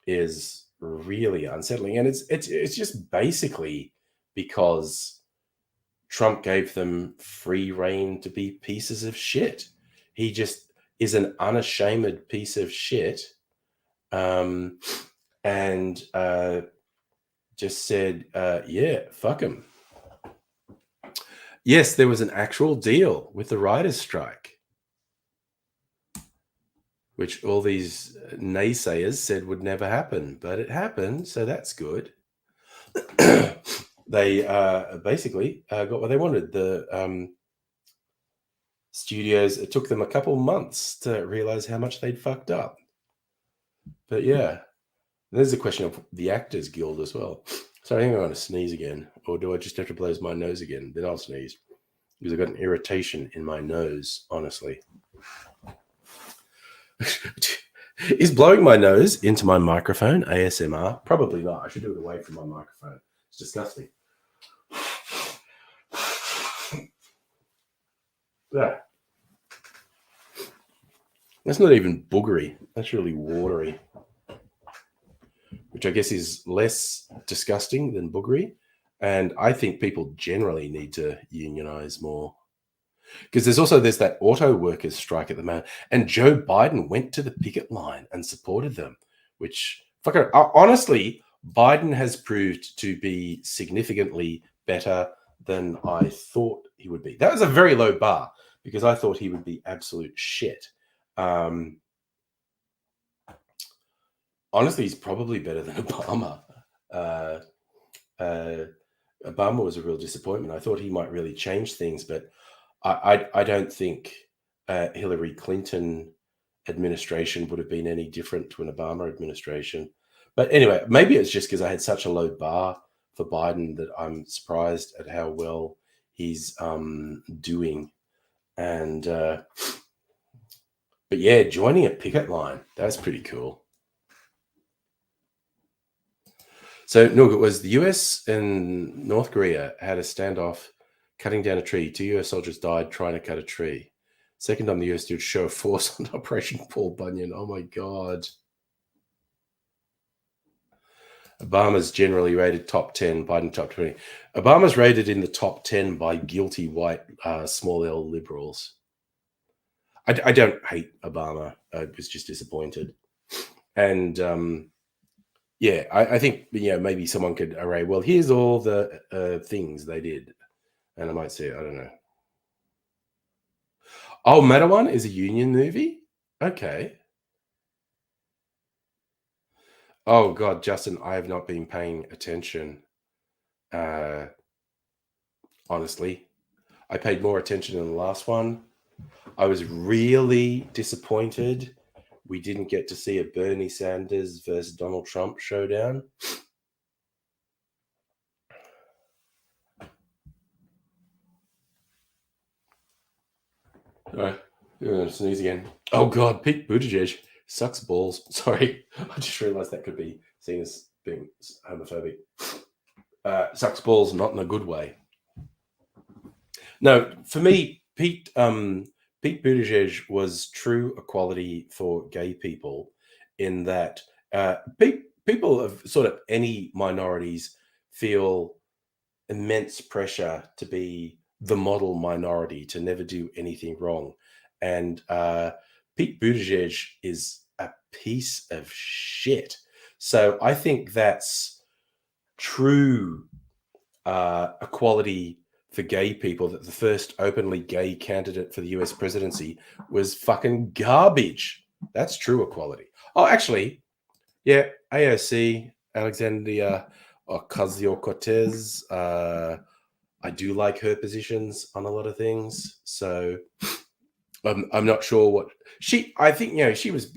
is really unsettling, and it's just basically because Trump gave them free reign to be pieces of shit. He just is an unashamed piece of shit, and just said, yeah, fuck him. Yes, there was an actual deal with the writers' strike, which all these naysayers said would never happen, but it happened, so that's good. They basically got what they wanted. The studios, it took them a couple months to realize how much they'd fucked up. But yeah, there's a question of the Actors Guild as well. So I think I'm going to sneeze again, or do I just have to blow my nose again? Then I'll sneeze because I've got an irritation in my nose, honestly. Is blowing my nose into my microphone ASMR? Probably not. I should do it away from my microphone. It's disgusting. Yeah. That's not even boogery. That's really watery, which I guess is less disgusting than boogery. And I think people generally need to unionize more. Because there's that auto workers strike at the moment, and Joe Biden went to the picket line and supported them, which honestly, Biden has proved to be significantly better than I thought he would be. That was a very low bar because I thought he would be absolute shit. Honestly, he's probably better than Obama. Obama was a real disappointment. I thought he might really change things, but I don't think Hillary Clinton administration would have been any different to an Obama administration. But anyway, maybe it's just because I had such a low bar for Biden that I'm surprised at how well he's doing. And but yeah, joining a picket line, that's pretty cool. So, no, it was the US and North Korea had a standoff cutting down a tree. 2 US soldiers died trying to cut a tree. Second time the US did show of force on Operation Paul Bunyan. Oh my God. Obama's generally rated top 10, Biden top 20. Obama's rated in the top 10 by guilty white small L liberals. I don't hate Obama. I was just disappointed. And yeah, I think maybe someone could array. Well, here's all the things they did, and I might say I don't know. Oh, Madawan is a union movie. Okay. Oh God, Justin, I have not been paying attention. Honestly, I paid more attention in the last one. I was really disappointed we didn't get to see a Bernie Sanders versus Donald Trump showdown. All right, you're gonna sneeze again. Oh God, Pete Buttigieg sucks balls. Sorry, I just realized that could be seen as being homophobic. Sucks balls, not in a good way. No, for me, Pete Buttigieg was true equality for gay people, in that people of sort of any minorities feel immense pressure to be the model minority, to never do anything wrong. And Pete Buttigieg is a piece of shit. So I think that's true equality for gay people, that the first openly gay candidate for the US presidency was fucking garbage. That's true equality. Oh, actually, yeah, AOC, Alexandria Ocasio-Cortez, I do like her positions on a lot of things. So I'm not sure what I think, she was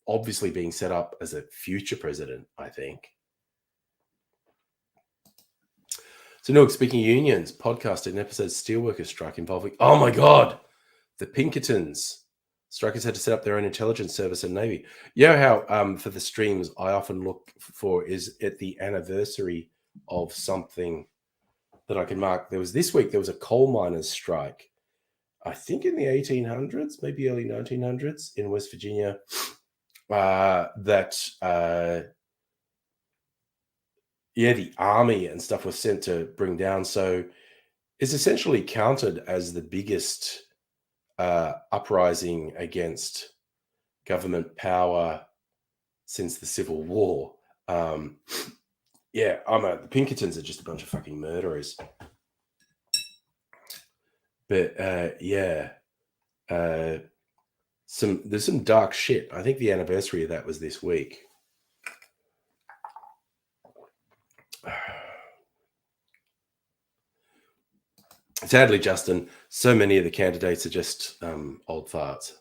obviously being set up as a future president, I think. So, no, speaking of unions, podcast an episode steelworkers strike involving, oh my God, the Pinkertons. Strikers had to set up their own intelligence service and Navy. You know how for the streams I often look for is at the anniversary of something that I can mark. This week, there was a coal miners strike, I think in the 1800s, maybe early 1900s in West Virginia, the army and stuff was sent to bring down. So is essentially counted as the biggest uprising against government power since the Civil War. Yeah, the Pinkertons are just a bunch of fucking murderers. But yeah, there's some dark shit. I think the anniversary of that was this week. Sadly, Justin, so many of the candidates are just old farts.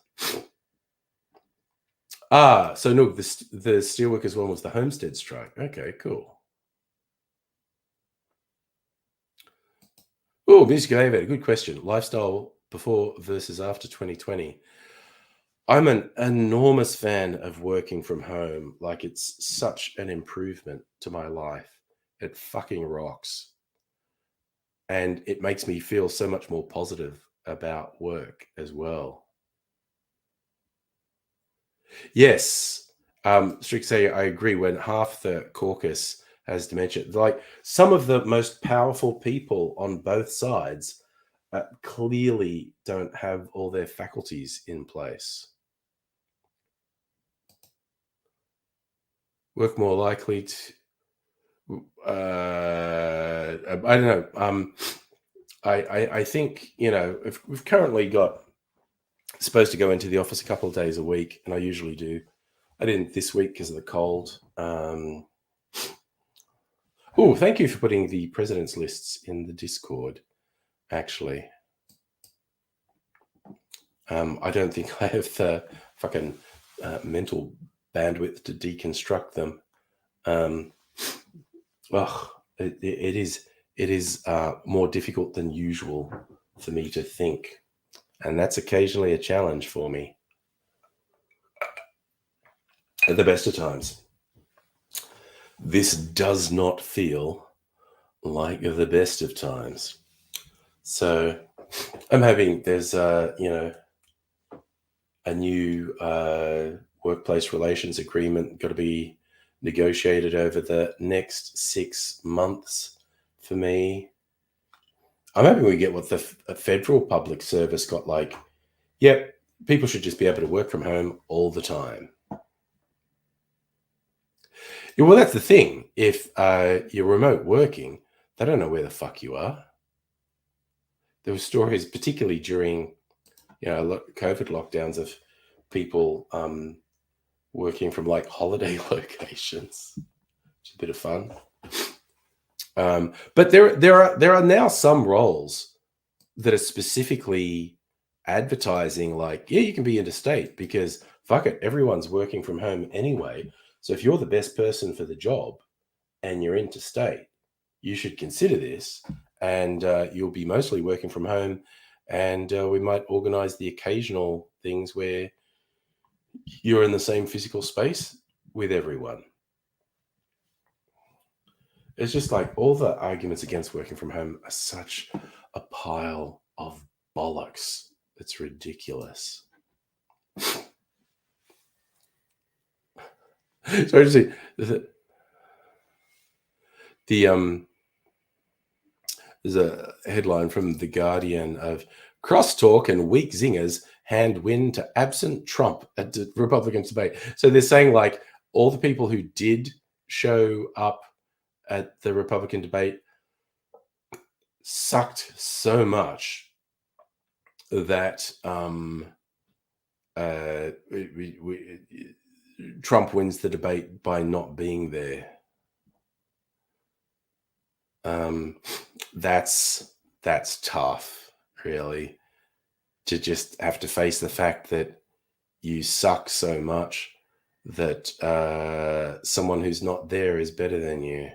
So no, the steelworkers one was the Homestead strike. Okay, cool. Oh, Music Elevator, good question. Lifestyle before versus after 2020. I'm an enormous fan of working from home. Like, it's such an improvement to my life. It fucking rocks. And it makes me feel so much more positive about work as well. Yes. Strict say, I agree. When half the caucus has dementia, like some of the most powerful people on both sides clearly don't have all their faculties in place. Work more likely to, I don't know. I think, if we've currently got supposed to go into the office a couple of days a week, and I usually do. I didn't this week because of the cold. Oh, thank you for putting the president's lists in the Discord, actually. I don't think I have the fucking mental bandwidth to deconstruct them. It is more difficult than usual for me to think, and that's occasionally a challenge for me. At the best of times, this does not feel like the best of times. So I'm hoping there's a new workplace relations agreement got to be negotiated over the next 6 months for me. I'm hoping we get what the federal public service got, like, yep, people should just be able to work from home all the time. Yeah, well, that's the thing. If you're remote working, they don't know where the fuck you are. There were stories, particularly during COVID lockdowns, of people working from like holiday locations, which is a bit of fun. But there are now some roles that are specifically advertising like, yeah, you can be interstate because fuck it, everyone's working from home anyway. So if you're the best person for the job and you're interstate, you should consider this, and you'll be mostly working from home, and we might organize the occasional things where you're in the same physical space with everyone. It's just like all the arguments against working from home are such a pile of bollocks. It's ridiculous. Sorry to see there's a headline from The Guardian of crosstalk and weak zingers hand win to absent Trump at the Republican debate. So they're saying like all the people who did show up at the Republican debate sucked so much that Trump wins the debate by not being there. That's tough, really, to just have to face the fact that you suck so much that someone who's not there is better than you.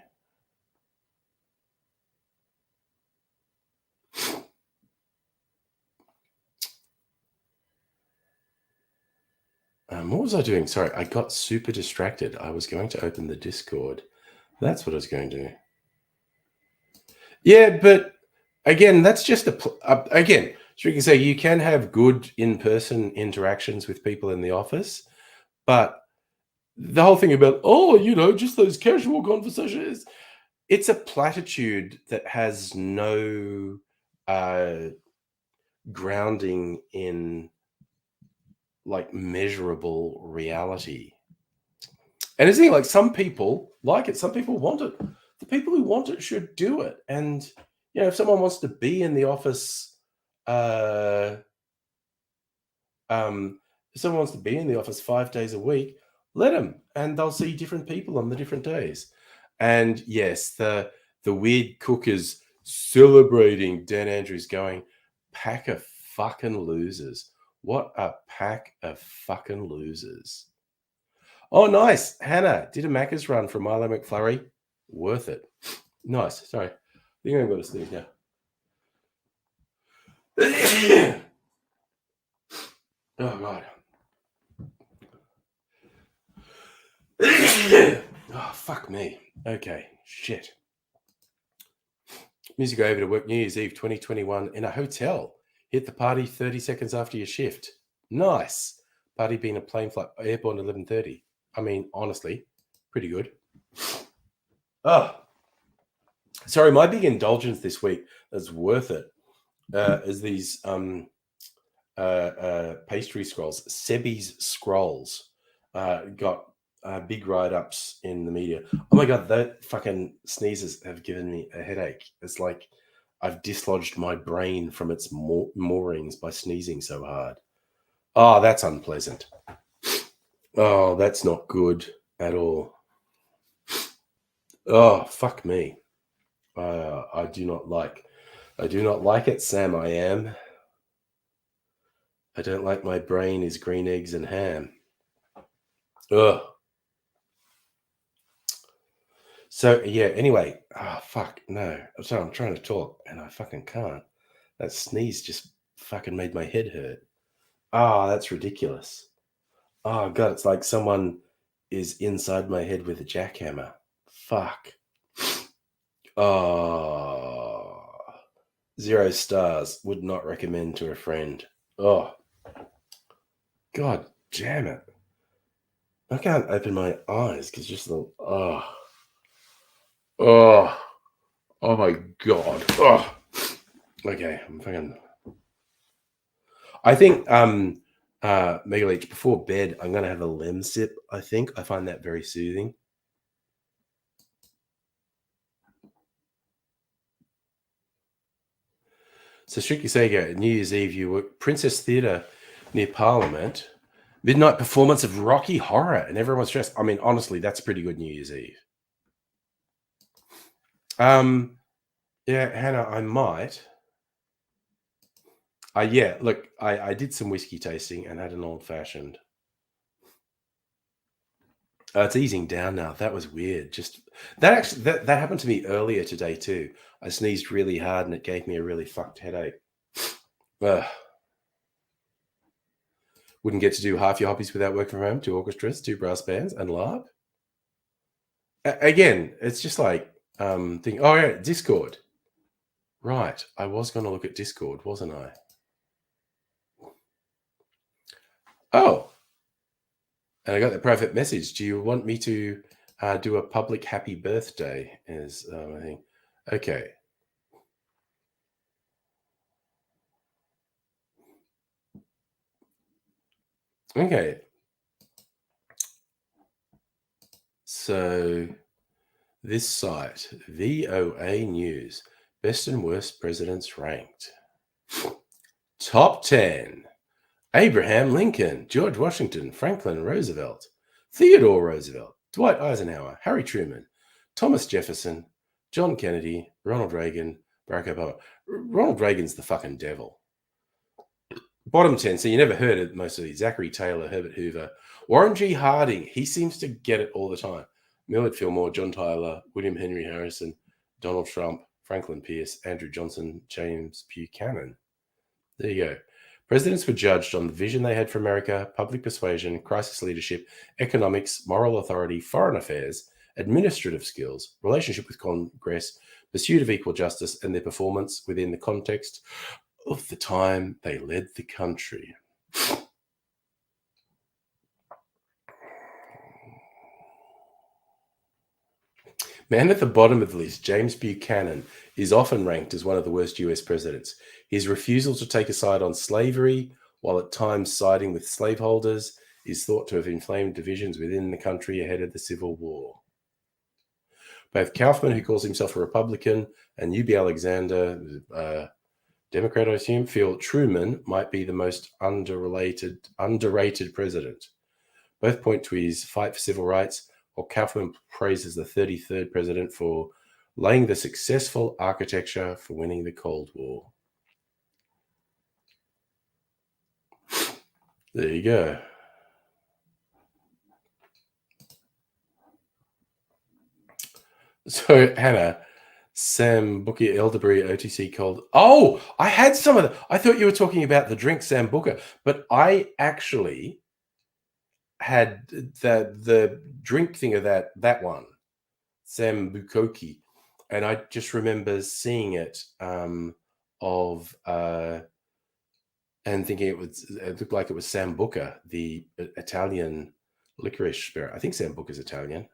What was I doing? Sorry, I got super distracted. I was going to open the Discord. That's what I was going to do. Yeah, but again, that's just again, so you can say you can have good in-person interactions with people in the office, but the whole thing about, just those casual conversations, it's a platitude that has no grounding in like measurable reality. And it's the thing, like some people like it, some people want it. The people who want it should do it. And if someone wants to be in the office, uh, if someone wants to be in the office 5 days a week, let them, and they'll see different people on the different days. And yes, the weird cook is celebrating Dan Andrews going, pack of fucking losers. What a pack of fucking losers. Oh, nice. Hannah did a Macca's run from Milo McFlurry. Worth it. Nice. Sorry. I think I'm going to sneeze now. Oh, God. Oh, fuck me. Okay. Shit. Music over to work New Year's Eve 2021 in a hotel. Hit the party 30 seconds after your shift. Nice. Party being a plane flight, airborne 11:30. I mean, honestly, pretty good. Oh, sorry. My big indulgence this week that's worth it is these pastry scrolls. Sebi's Scrolls got big write-ups in the media. Oh my God, that fucking sneezes have given me a headache. It's like I've dislodged my brain from its moorings by sneezing so hard. Oh, that's unpleasant. Oh, that's not good at all. Oh, fuck me. I do not like it, Sam. I am. I don't like my brain is green eggs and ham. Ugh. So yeah, anyway, fuck, no. So I'm trying to talk and I fucking can't. That sneeze just fucking made my head hurt. That's ridiculous. Oh God, it's like someone is inside my head with a jackhammer. Fuck. Oh, 0 stars. Would not recommend to a friend. Oh, God damn it. I can't open my eyes because just the oh my God. Oh. Okay, I'm fucking. I think Mega Leech, before bed, I'm gonna have a lem sip. I think I find that very soothing. So Strictly Sega, New Year's Eve, you were Princess Theatre near Parliament. Midnight performance of Rocky Horror, and everyone's dressed. I mean, honestly, that's pretty good New Year's Eve. Yeah, Hannah, I might. Yeah, look, I did some whiskey tasting and had an old fashioned. It's easing down now. That was weird. Just that happened to me earlier today too. I sneezed really hard and it gave me a really fucked headache. Ugh. Wouldn't get to do half your hobbies without working from home. 2 orchestras, 2 brass bands, and LARP. Again, it's just like thinking, oh yeah, Discord. Right. I was going to look at Discord, wasn't I? Oh. And I got the private message. Do you want me to do a public happy birthday? Is I think. Okay. Okay. So this site, VOA News, best and worst presidents ranked. Top 10. Abraham Lincoln, George Washington, Franklin Roosevelt, Theodore Roosevelt, Dwight Eisenhower, Harry Truman, Thomas Jefferson, John Kennedy, Ronald Reagan, Barack Obama. Ronald Reagan's the fucking devil. Bottom 10, so you never heard of most of these. Zachary Taylor, Herbert Hoover, Warren G. Harding. He seems to get it all the time. Millard Fillmore, John Tyler, William Henry Harrison, Donald Trump, Franklin Pierce, Andrew Johnson, James Buchanan. There you go. Presidents were judged on the vision they had for America, public persuasion, crisis leadership, economics, moral authority, foreign affairs, administrative skills, relationship with Congress, pursuit of equal justice, and their performance within the context of the time they led the country. Man at the bottom of the list, James Buchanan, is often ranked as one of the worst US presidents. His refusal to take a side on slavery, while at times siding with slaveholders, is thought to have inflamed divisions within the country ahead of the Civil War. Both Kaufman, who calls himself a Republican, and UB Alexander, Democrat, I assume, feel Truman might be the most underrated president. Both point to his fight for civil rights, while Kaufman praises the 33rd president for laying the successful architecture for winning the Cold War. There you go. So, Hannah, Sambuca Elderberry OTC cold. Oh, I had some of that. I thought you were talking about the drink Sambuca, but I actually had the drink thing of that one, Sambucoki, and I just remember seeing it and thinking it looked like it was Sambuca, the Italian licorice spirit. I think Sambuca is Italian.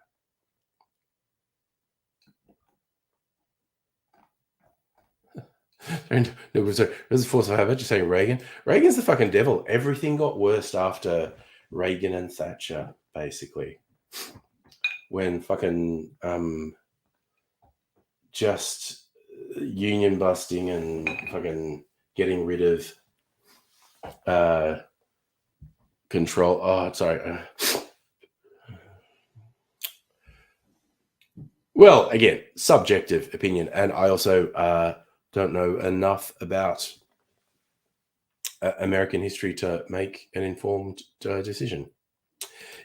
And it was a force of habit. Just saying Reagan. Reagan's the fucking devil. Everything got worse after Reagan and Thatcher, basically. When fucking just union busting and fucking getting rid of control. Oh, sorry. Well, again, subjective opinion, and I also don't know enough about American history to make an informed decision.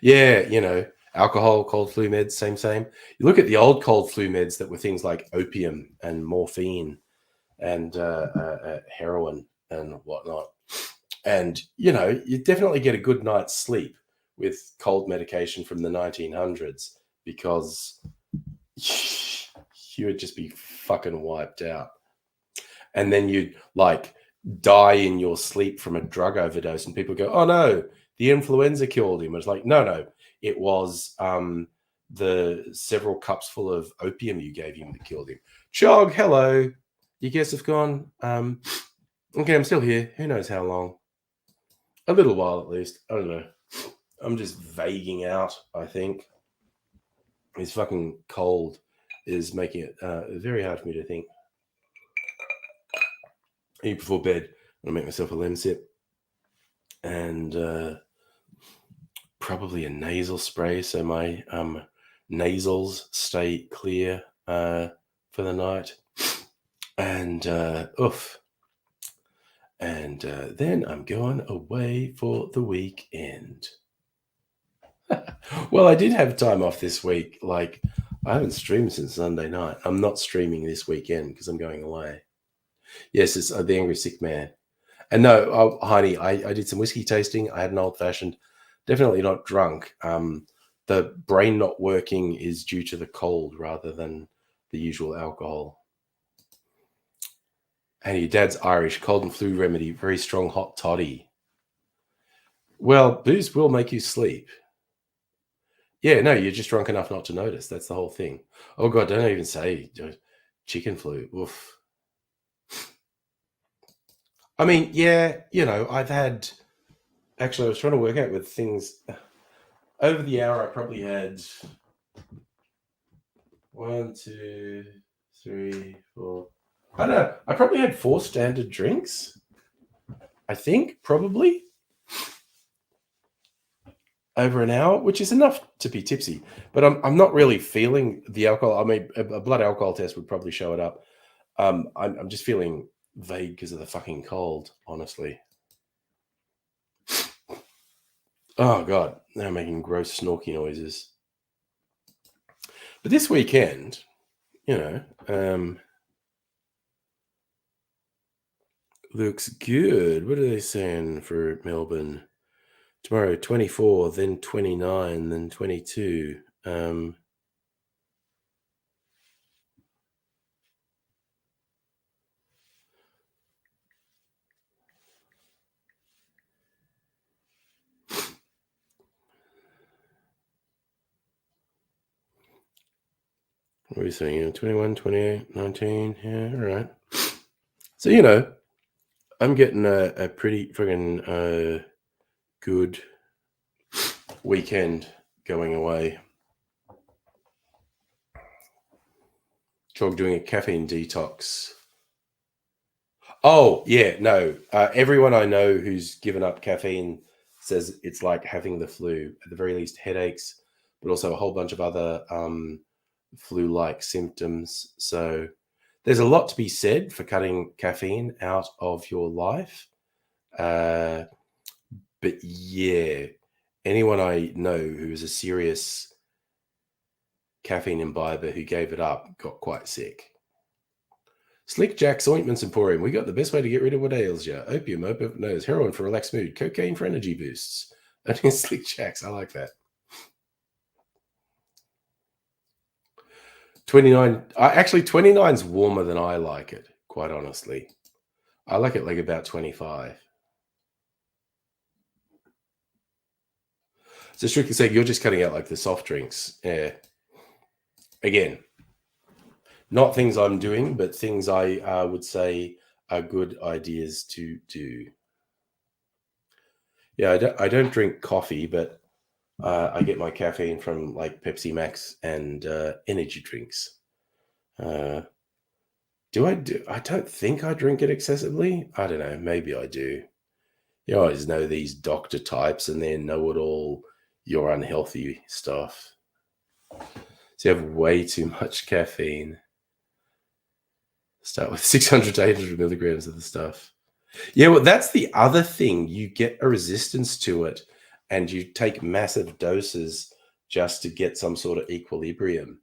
Yeah, alcohol, cold flu meds, same. You look at the old cold flu meds that were things like opium and morphine and heroin and whatnot. And, you definitely get a good night's sleep with cold medication from the 1900s because you would just be fucking wiped out. And then you'd die in your sleep from a drug overdose, and people go, "Oh no, the influenza killed him." It's like, no, it was the several cups full of opium you gave him that killed him. Chog, hello. You guys have gone. Okay, I'm still here. Who knows how long? A little while at least. I don't know. I'm just vaguing out, I think. This fucking cold is making it very hard for me to think. Eat before bed. I'm going to make myself a lemon sip. And probably a nasal spray so my nasals stay clear for the night. And And then I'm going away for the weekend. Well, I did have time off this week. I haven't streamed since Sunday night. I'm not streaming this weekend because I'm going away. Yes, it's The Angry Sick Man. And no, honey, I did some whiskey tasting. I had an old fashioned, definitely not drunk. The brain not working is due to the cold rather than the usual alcohol. And your dad's Irish, cold and flu remedy, very strong hot toddy. Well, booze will make you sleep. Yeah, no, you're just drunk enough not to notice. That's the whole thing. Oh God, don't even say chicken flu. Oof. I mean, yeah, I've had. Actually, I was trying to work out with things over the hour. I probably had 1, 2, 3, 4. I don't know. I probably had 4 standard drinks. I think probably over an hour, which is enough to be tipsy. But I'm not really feeling the alcohol. I mean, a blood alcohol test would probably show it up. I'm just feeling vague because of the fucking cold, honestly. Oh God, now I'm making gross snorky noises. But this weekend, looks good. What are they saying for Melbourne? Tomorrow, 24, then 29, then 22. What are you saying? 21, 28, 19. Yeah, all right. So, I'm getting a pretty friggin' good weekend going away. Chog doing a caffeine detox. Oh, yeah, no. Everyone I know who's given up caffeine says it's like having the flu. At the very least, headaches, but also a whole bunch of other flu-like symptoms. So there's a lot to be said for cutting caffeine out of your life. But yeah, anyone I know who is a serious caffeine imbiber who gave it up got quite sick. Slick Jack's Ointments Emporium. We got the best way to get rid of what ails you. Opium, open nose, heroin for relaxed mood, cocaine for energy boosts. Only Slick Jack's. I like that. 29. Actually, 29's warmer than I like it, quite honestly. I like it like about 25. So strictly saying, you're just cutting out like the soft drinks. Yeah. Again, not things I'm doing, but things I would say are good ideas to do. Yeah, I don't drink coffee, but I get my caffeine from like Pepsi Max and energy drinks. Do I do? I don't think I drink it excessively. I don't know. Maybe I do. You always know these doctor types and their know-it-all, you're unhealthy stuff. So you have way too much caffeine. Start with 600 to 800 milligrams of the stuff. Yeah, well, that's the other thing. You get a resistance to it and you take massive doses just to get some sort of equilibrium.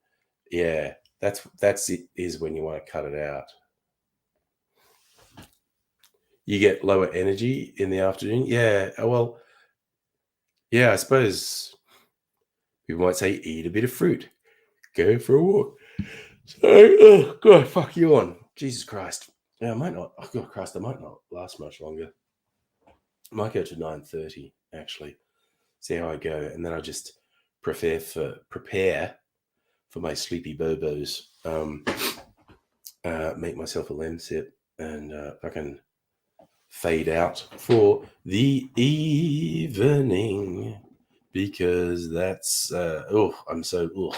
Yeah, that's it, is when you want to cut it out. You get lower energy in the afternoon. Yeah, well, yeah, I suppose we might say eat a bit of fruit, go for a walk. So, oh, God, fuck you on. Jesus Christ. Yeah, I might not. Oh, God Christ, I might not last much longer. I might go to 9:30, actually. See how I go. And then I just prepare for my sleepy bobos. Make myself a lemon sip and fucking fade out for the evening because that's I'm so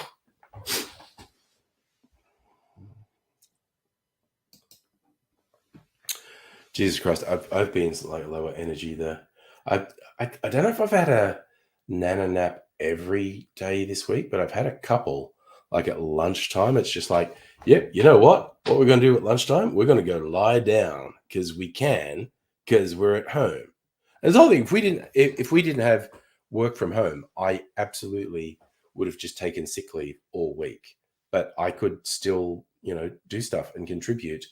Jesus Christ, I've been like lower energy there. I don't know if I've had a nana nap every day this week, but I've had a couple. Like at lunchtime, it's just like, yep, you know what? What we're going to do at lunchtime? We're going to go lie down because we can, because we're at home. And the whole thing, if we didn't have work from home, I absolutely would have just taken sick leave all week. But I could still, do stuff and contribute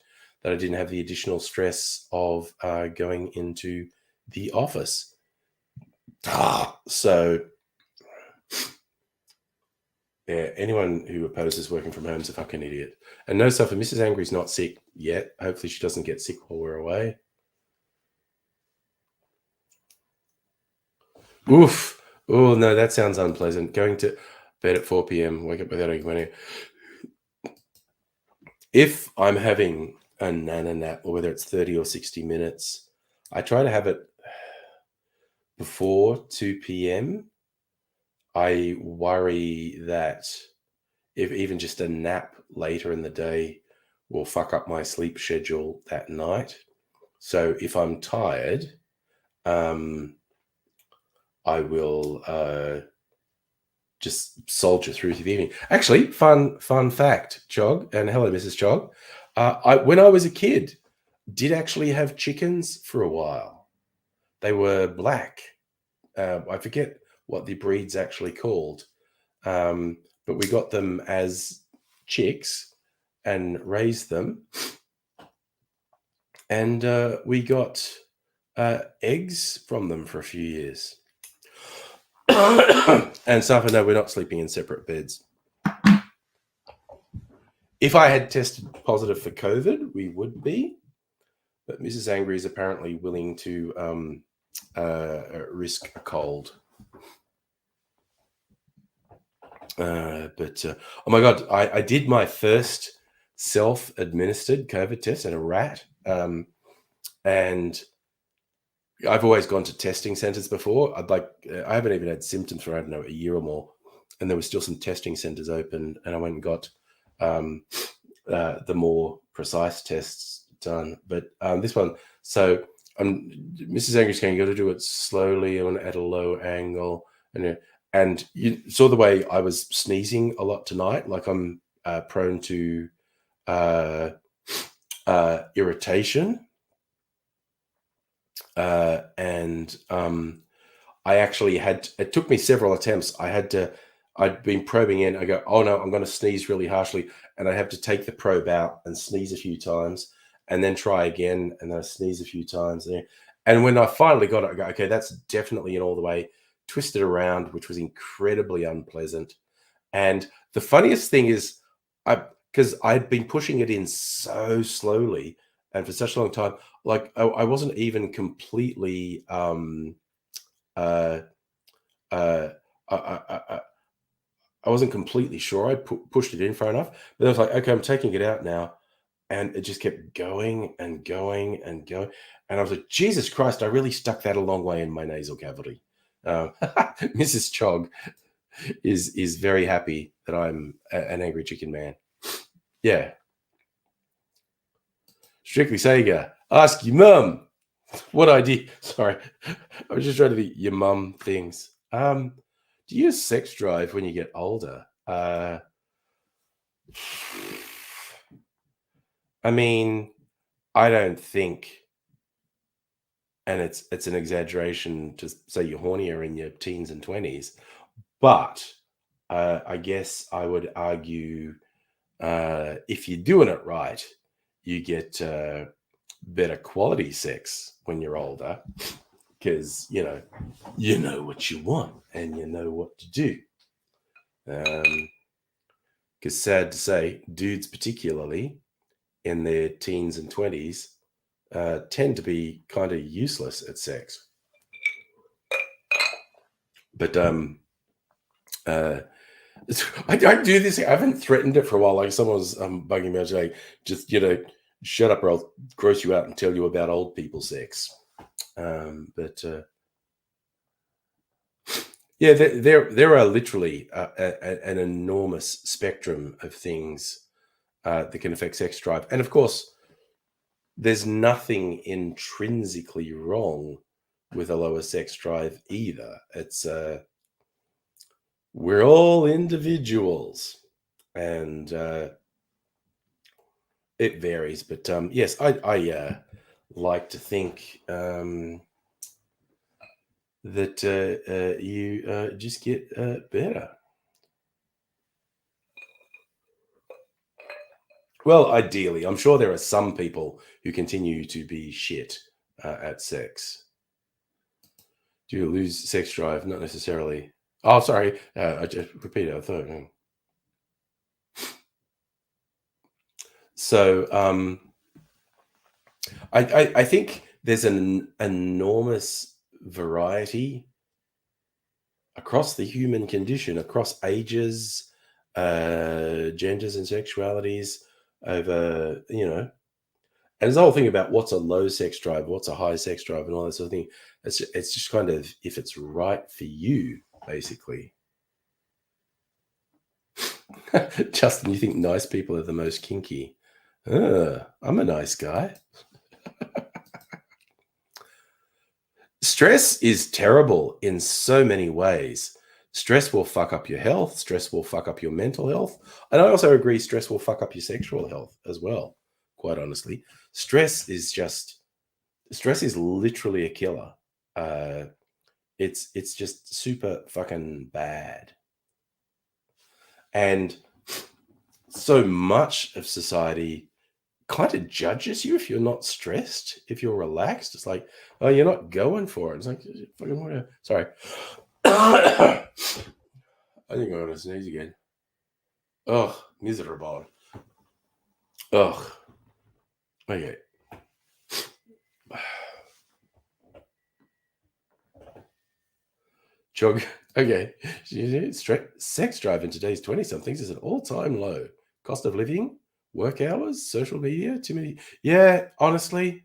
that I didn't have the additional stress of going into the office. So, yeah, anyone who opposes working from home is a fucking idiot. And no stuff, and Mrs. Angry's not sick yet. Hopefully she doesn't get sick while we're away. Oof. Oh, no, that sounds unpleasant. Going to bed at 4 p.m., wake up without any. If I'm having a nana nap, or whether it's 30 or 60 minutes, I try to have it before 2 p.m. I worry that if even just a nap later in the day will fuck up my sleep schedule that night. So if I'm tired, I will just soldier through to the evening. Actually, fun fact, Chog, and hello, Mrs. Chog. When I was a kid, did actually have chickens for a while. They were black. I forget what the breed's actually called. But we got them as chicks and raised them. And we got eggs from them for a few years. And Safa, no, we're not sleeping in separate beds. If I had tested positive for COVID, we would be. But Mrs. Angry is apparently willing to risk a cold. Oh my God, I did my first self-administered COVID test at a rat. And I've always gone to testing centers before. I haven't even had symptoms for, I don't know, a year or more. And there was still some testing centers open. And I went and got the more precise tests done. But this one, so Mrs. Angry's going, you got to do it slowly and at a low angle. And you saw the way I was sneezing a lot tonight. Like I'm prone to irritation. And I actually it took me several attempts. I'd been probing in. I go, oh no, I'm going to sneeze really harshly. And I have to take the probe out and sneeze a few times and then try again. And then I sneeze a few times. And when I finally got it, I go, okay, that's definitely in all the way. Twisted around, which was incredibly unpleasant. And the funniest thing is, because I'd been pushing it in so slowly and for such a long time, like I wasn't even completely I wasn't completely sure I'd pushed it in far enough. But I was like, okay, I'm taking it out now. And it just kept going and going and going. And I was like, Jesus Christ, I really stuck that a long way in my nasal cavity. Mrs. Chog is very happy that I'm an angry chicken man. Yeah. Strictly Sega, ask your mum what I did. Sorry, I was just trying to be your mum things. Do you use sex drive when you get older? I mean, I don't think, and it's an exaggeration to say you're hornier in your teens and 20s, but I guess I would argue if you're doing it right, you get better quality sex when you're older because you know what you want and you know what to do. Because sad to say, dudes particularly in their teens and 20s tend to be kind of useless at sex. But I do this. I haven't threatened it for a while. Like someone was bugging me. I was like, just shut up or I'll gross you out and tell you about old people sex. Yeah, there are literally an enormous spectrum of things that can affect sex drive, and of course, there's nothing intrinsically wrong with a lower sex drive either. It's we're all individuals, and it varies. But yes, I like to think that you just get better. Well, ideally, I'm sure there are some people who continue to be shit at sex. Do you lose sex drive? Not necessarily. Oh, sorry. I just repeated. I thought. So, I think there's an enormous variety across the human condition, across ages, genders, and sexualities. Over and there's the whole thing about what's a low sex drive, what's a high sex drive, and all that sort of thing. It's just kind of if it's right for you, basically. Justin, you think nice people are the most kinky? I'm a nice guy. Stress is terrible in so many ways. Stress will fuck up your health. Stress will fuck up your mental health. And I also agree stress will fuck up your sexual health as well, quite honestly. Stress is literally a killer. It's just super fucking bad. And so much of society kind of judges you if you're not stressed, if you're relaxed. It's like, oh, you're not going for it. It's like, fucking whatever. Sorry. I think I'm gonna sneeze again. Ugh, miserable. Ugh. Okay. Jog. Okay. Sex drive in today's 20-somethings is at all-time low. Cost of living, work hours, social media, too many. Yeah, honestly.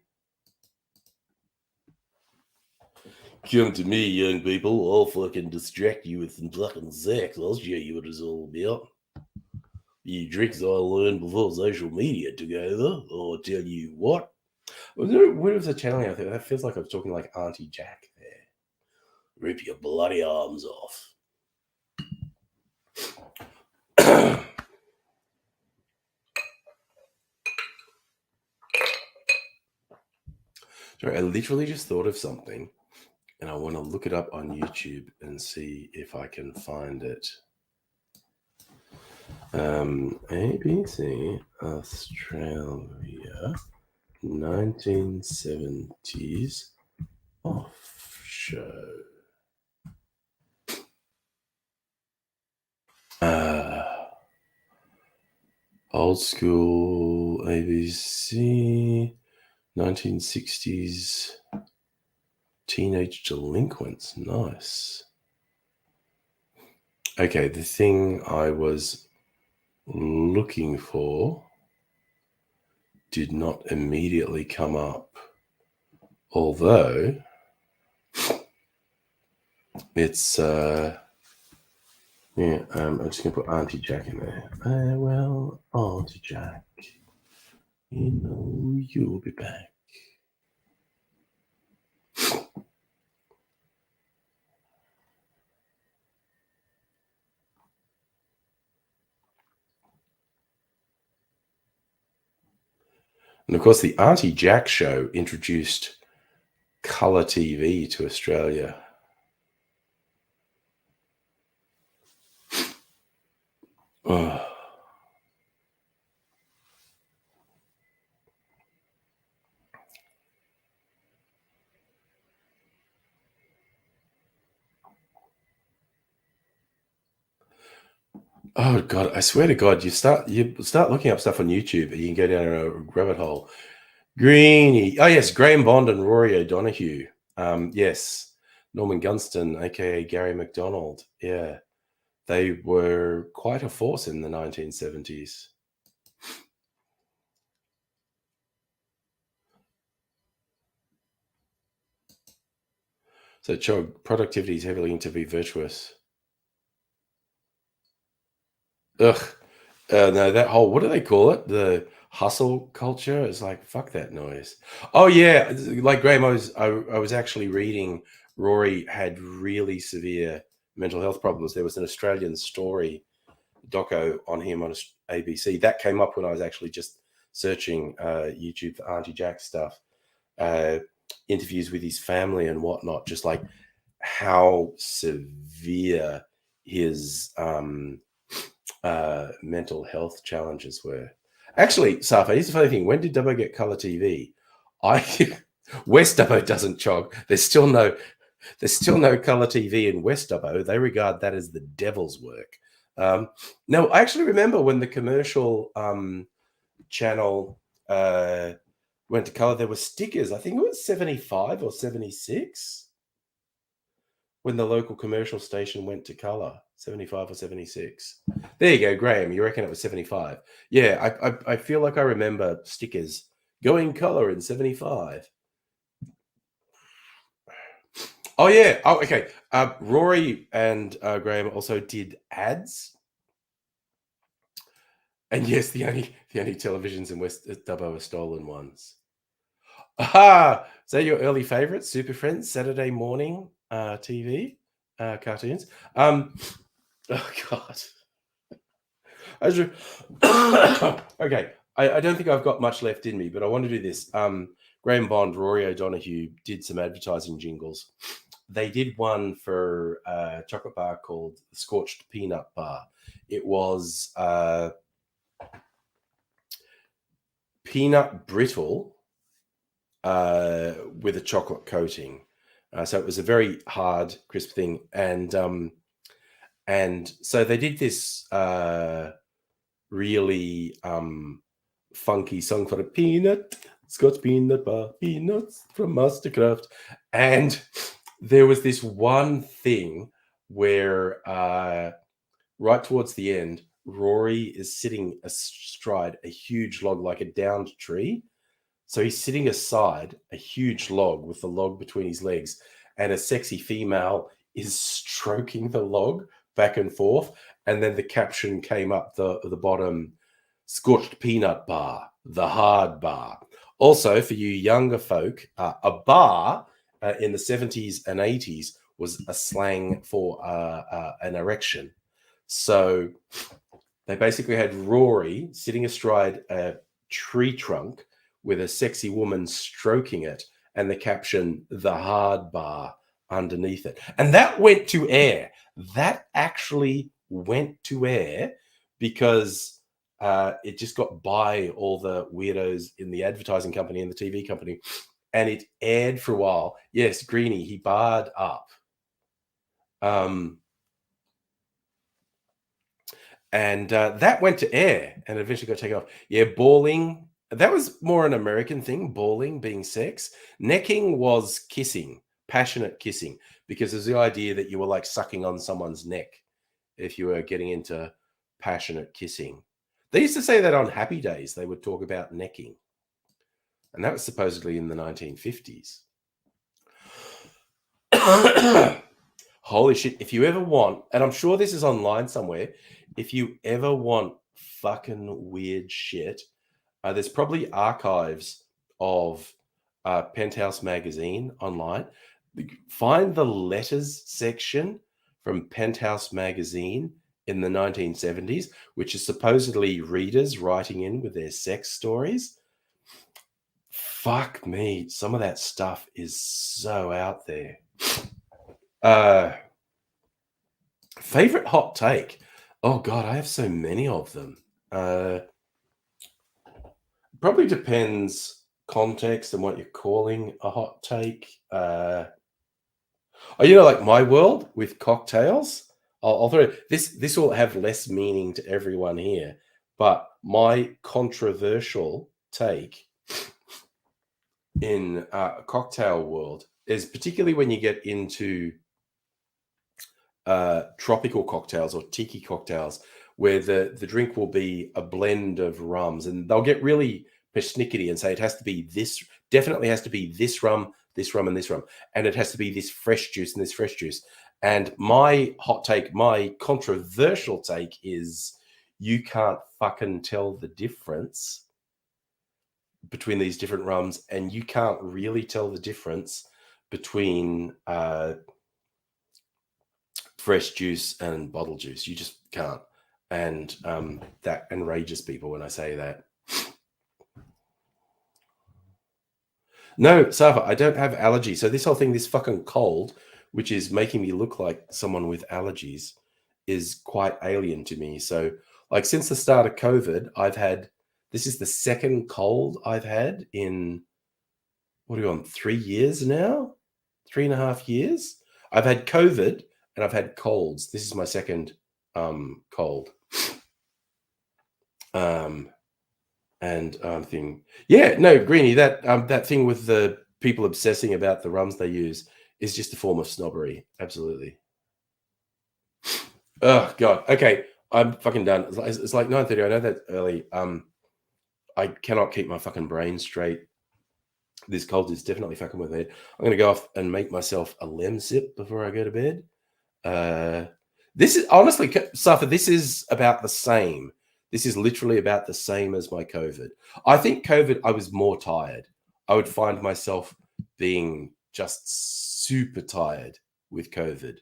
Come to me, young people. I'll fucking distract you with some fucking sex. I'll show you what it's all about. You tricks I learned before social media took over. I'll tell you what. Where was the channeling out there? That feels like I was talking like Auntie Jack there. Rip your bloody arms off. Sorry, I literally just thought of something and I want to look it up on YouTube and see if I can find it. ABC Australia 1970s off show. Old school ABC 1960s teenage delinquents. Nice. Okay, the thing I was looking for did not immediately come up, although it's I'm just gonna put Auntie Jack in there. Well, Auntie Jack, you know you'll be back. And of course, the Auntie Jack show introduced colour TV to Australia. Oh. Oh God! I swear to God, you start looking up stuff on YouTube, and you can go down a rabbit hole. Greeny, oh yes, Graham Bond and Rory O'Donoghue. Yes, Norman Gunston, aka Gary McDonald. Yeah, they were quite a force in the 1970s. So, Chog, productivity is heavily linked to be virtuous. Ugh. No, that whole, what do they call it? The hustle culture is like, fuck that noise. Oh yeah, like Graham, I was actually reading Rory had really severe mental health problems. There was an Australian story doco on him on ABC that came up when I was actually just searching YouTube for Auntie Jack stuff, interviews with his family and whatnot, just like how severe his mental health challenges were. Actually, Safa, here's the funny thing. When did Dubbo get colour TV? West Dubbo doesn't chog. There's still no colour TV in West Dubbo. They regard that as the devil's work. No, I actually remember when the commercial channel went to colour, there were stickers. I think it was 75 or 76 when the local commercial station went to colour. 75 or 76. There you go, Graham. You reckon it was 75? Yeah, I feel like I remember stickers going colour in 75. Oh yeah. Oh, okay. Rory and Graham also did ads. And yes, the only televisions in West Dubbo are stolen ones. Aha! Is that your early favourite? Super Friends, Saturday morning TV cartoons. Oh God. Okay. I don't think I've got much left in me, but I want to do this. Graham Bond, Rory O'Donoghue did some advertising jingles. They did one for a chocolate bar called Scorched Peanut Bar. It was peanut brittle with a chocolate coating. So it was a very hard, crisp thing. And so they did this really funky song for the Scotch peanut bar, peanuts from Mastercraft. And there was this one thing where right towards the end, Rory is sitting astride a huge log, like a downed tree. So he's sitting aside a huge log with the log between his legs, and a sexy female is stroking the log back and forth. And then the caption came up the bottom: scorched peanut bar, the hard bar. Also, for you younger folk, a bar in the 70s and 80s was a slang for an erection. So they basically had Rory sitting astride a tree trunk with a sexy woman stroking it, and the caption, the hard bar, underneath it. And that went to air. That actually went to air because it just got by all the weirdos in the advertising company and the TV company. And it aired for a while. Yes, Greenie, he barred up. And that went to air and eventually got taken off. Yeah, bawling. That was more an American thing, bawling being sex. Necking was kissing, passionate kissing, because there's the idea that you were like sucking on someone's neck if you were getting into passionate kissing. They used to say that on Happy Days, they would talk about necking. And that was supposedly in the 1950s. Holy shit. If you ever want, and I'm sure this is online somewhere, if you ever want fucking weird shit, there's probably archives of Penthouse magazine online. Find the letters section from Penthouse magazine in the 1970s, which is supposedly readers writing in with their sex stories. Fuck me. Some of that stuff is so out there. Favorite hot take? Oh God, I have so many of them. Probably depends context and what you're calling a hot take. Like my world with cocktails. I'll throw this will have less meaning to everyone here, but my controversial take in a cocktail world is particularly when you get into tropical cocktails or tiki cocktails, where the drink will be a blend of rums, and they'll get really persnickety and say it has to be this, definitely has to be this rum, and this rum, and it has to be this fresh juice and this fresh juice. And my hot take, my controversial take is you can't fucking tell the difference between these different rums, and you can't really tell the difference between fresh juice and bottle juice. You just can't. And that enrages people when I say that. No, Safa, I don't have allergies. So this whole thing, this fucking cold, which is making me look like someone with allergies, is quite alien to me. So, like, since the start of COVID, this is the second cold I've had in, what are we on, 3 years now? 3.5 years? I've had COVID and I've had colds. This is my second cold. Thing. Yeah, no, Greenie, that thing with the people obsessing about the rums they use is just a form of snobbery. Absolutely. Oh God. Okay, I'm fucking done. It's like 9:30. I know that's early. I cannot keep my fucking brain straight. This cold is definitely fucking with me. I'm gonna go off and make myself a lem sip before I go to bed. This is honestly, Safa, this is about the same. This is literally about the same as my COVID. I think COVID, I was more tired. I would find myself being just super tired with COVID.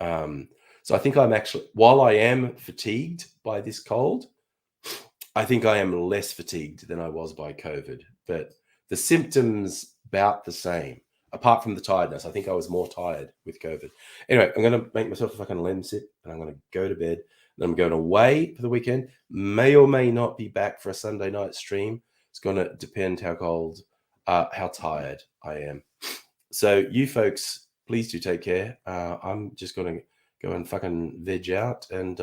So I think I'm actually, while I am fatigued by this cold, I think I am less fatigued than I was by COVID. But the symptoms about the same. Apart from the tiredness, I think I was more tired with COVID. Anyway, I'm going to make myself a fucking lem sip and I'm going to go to bed. Then I'm going away for the weekend. May or may not be back for a Sunday night stream. It's going to depend how tired I am. So you folks, please do take care. I'm just going to go and fucking veg out and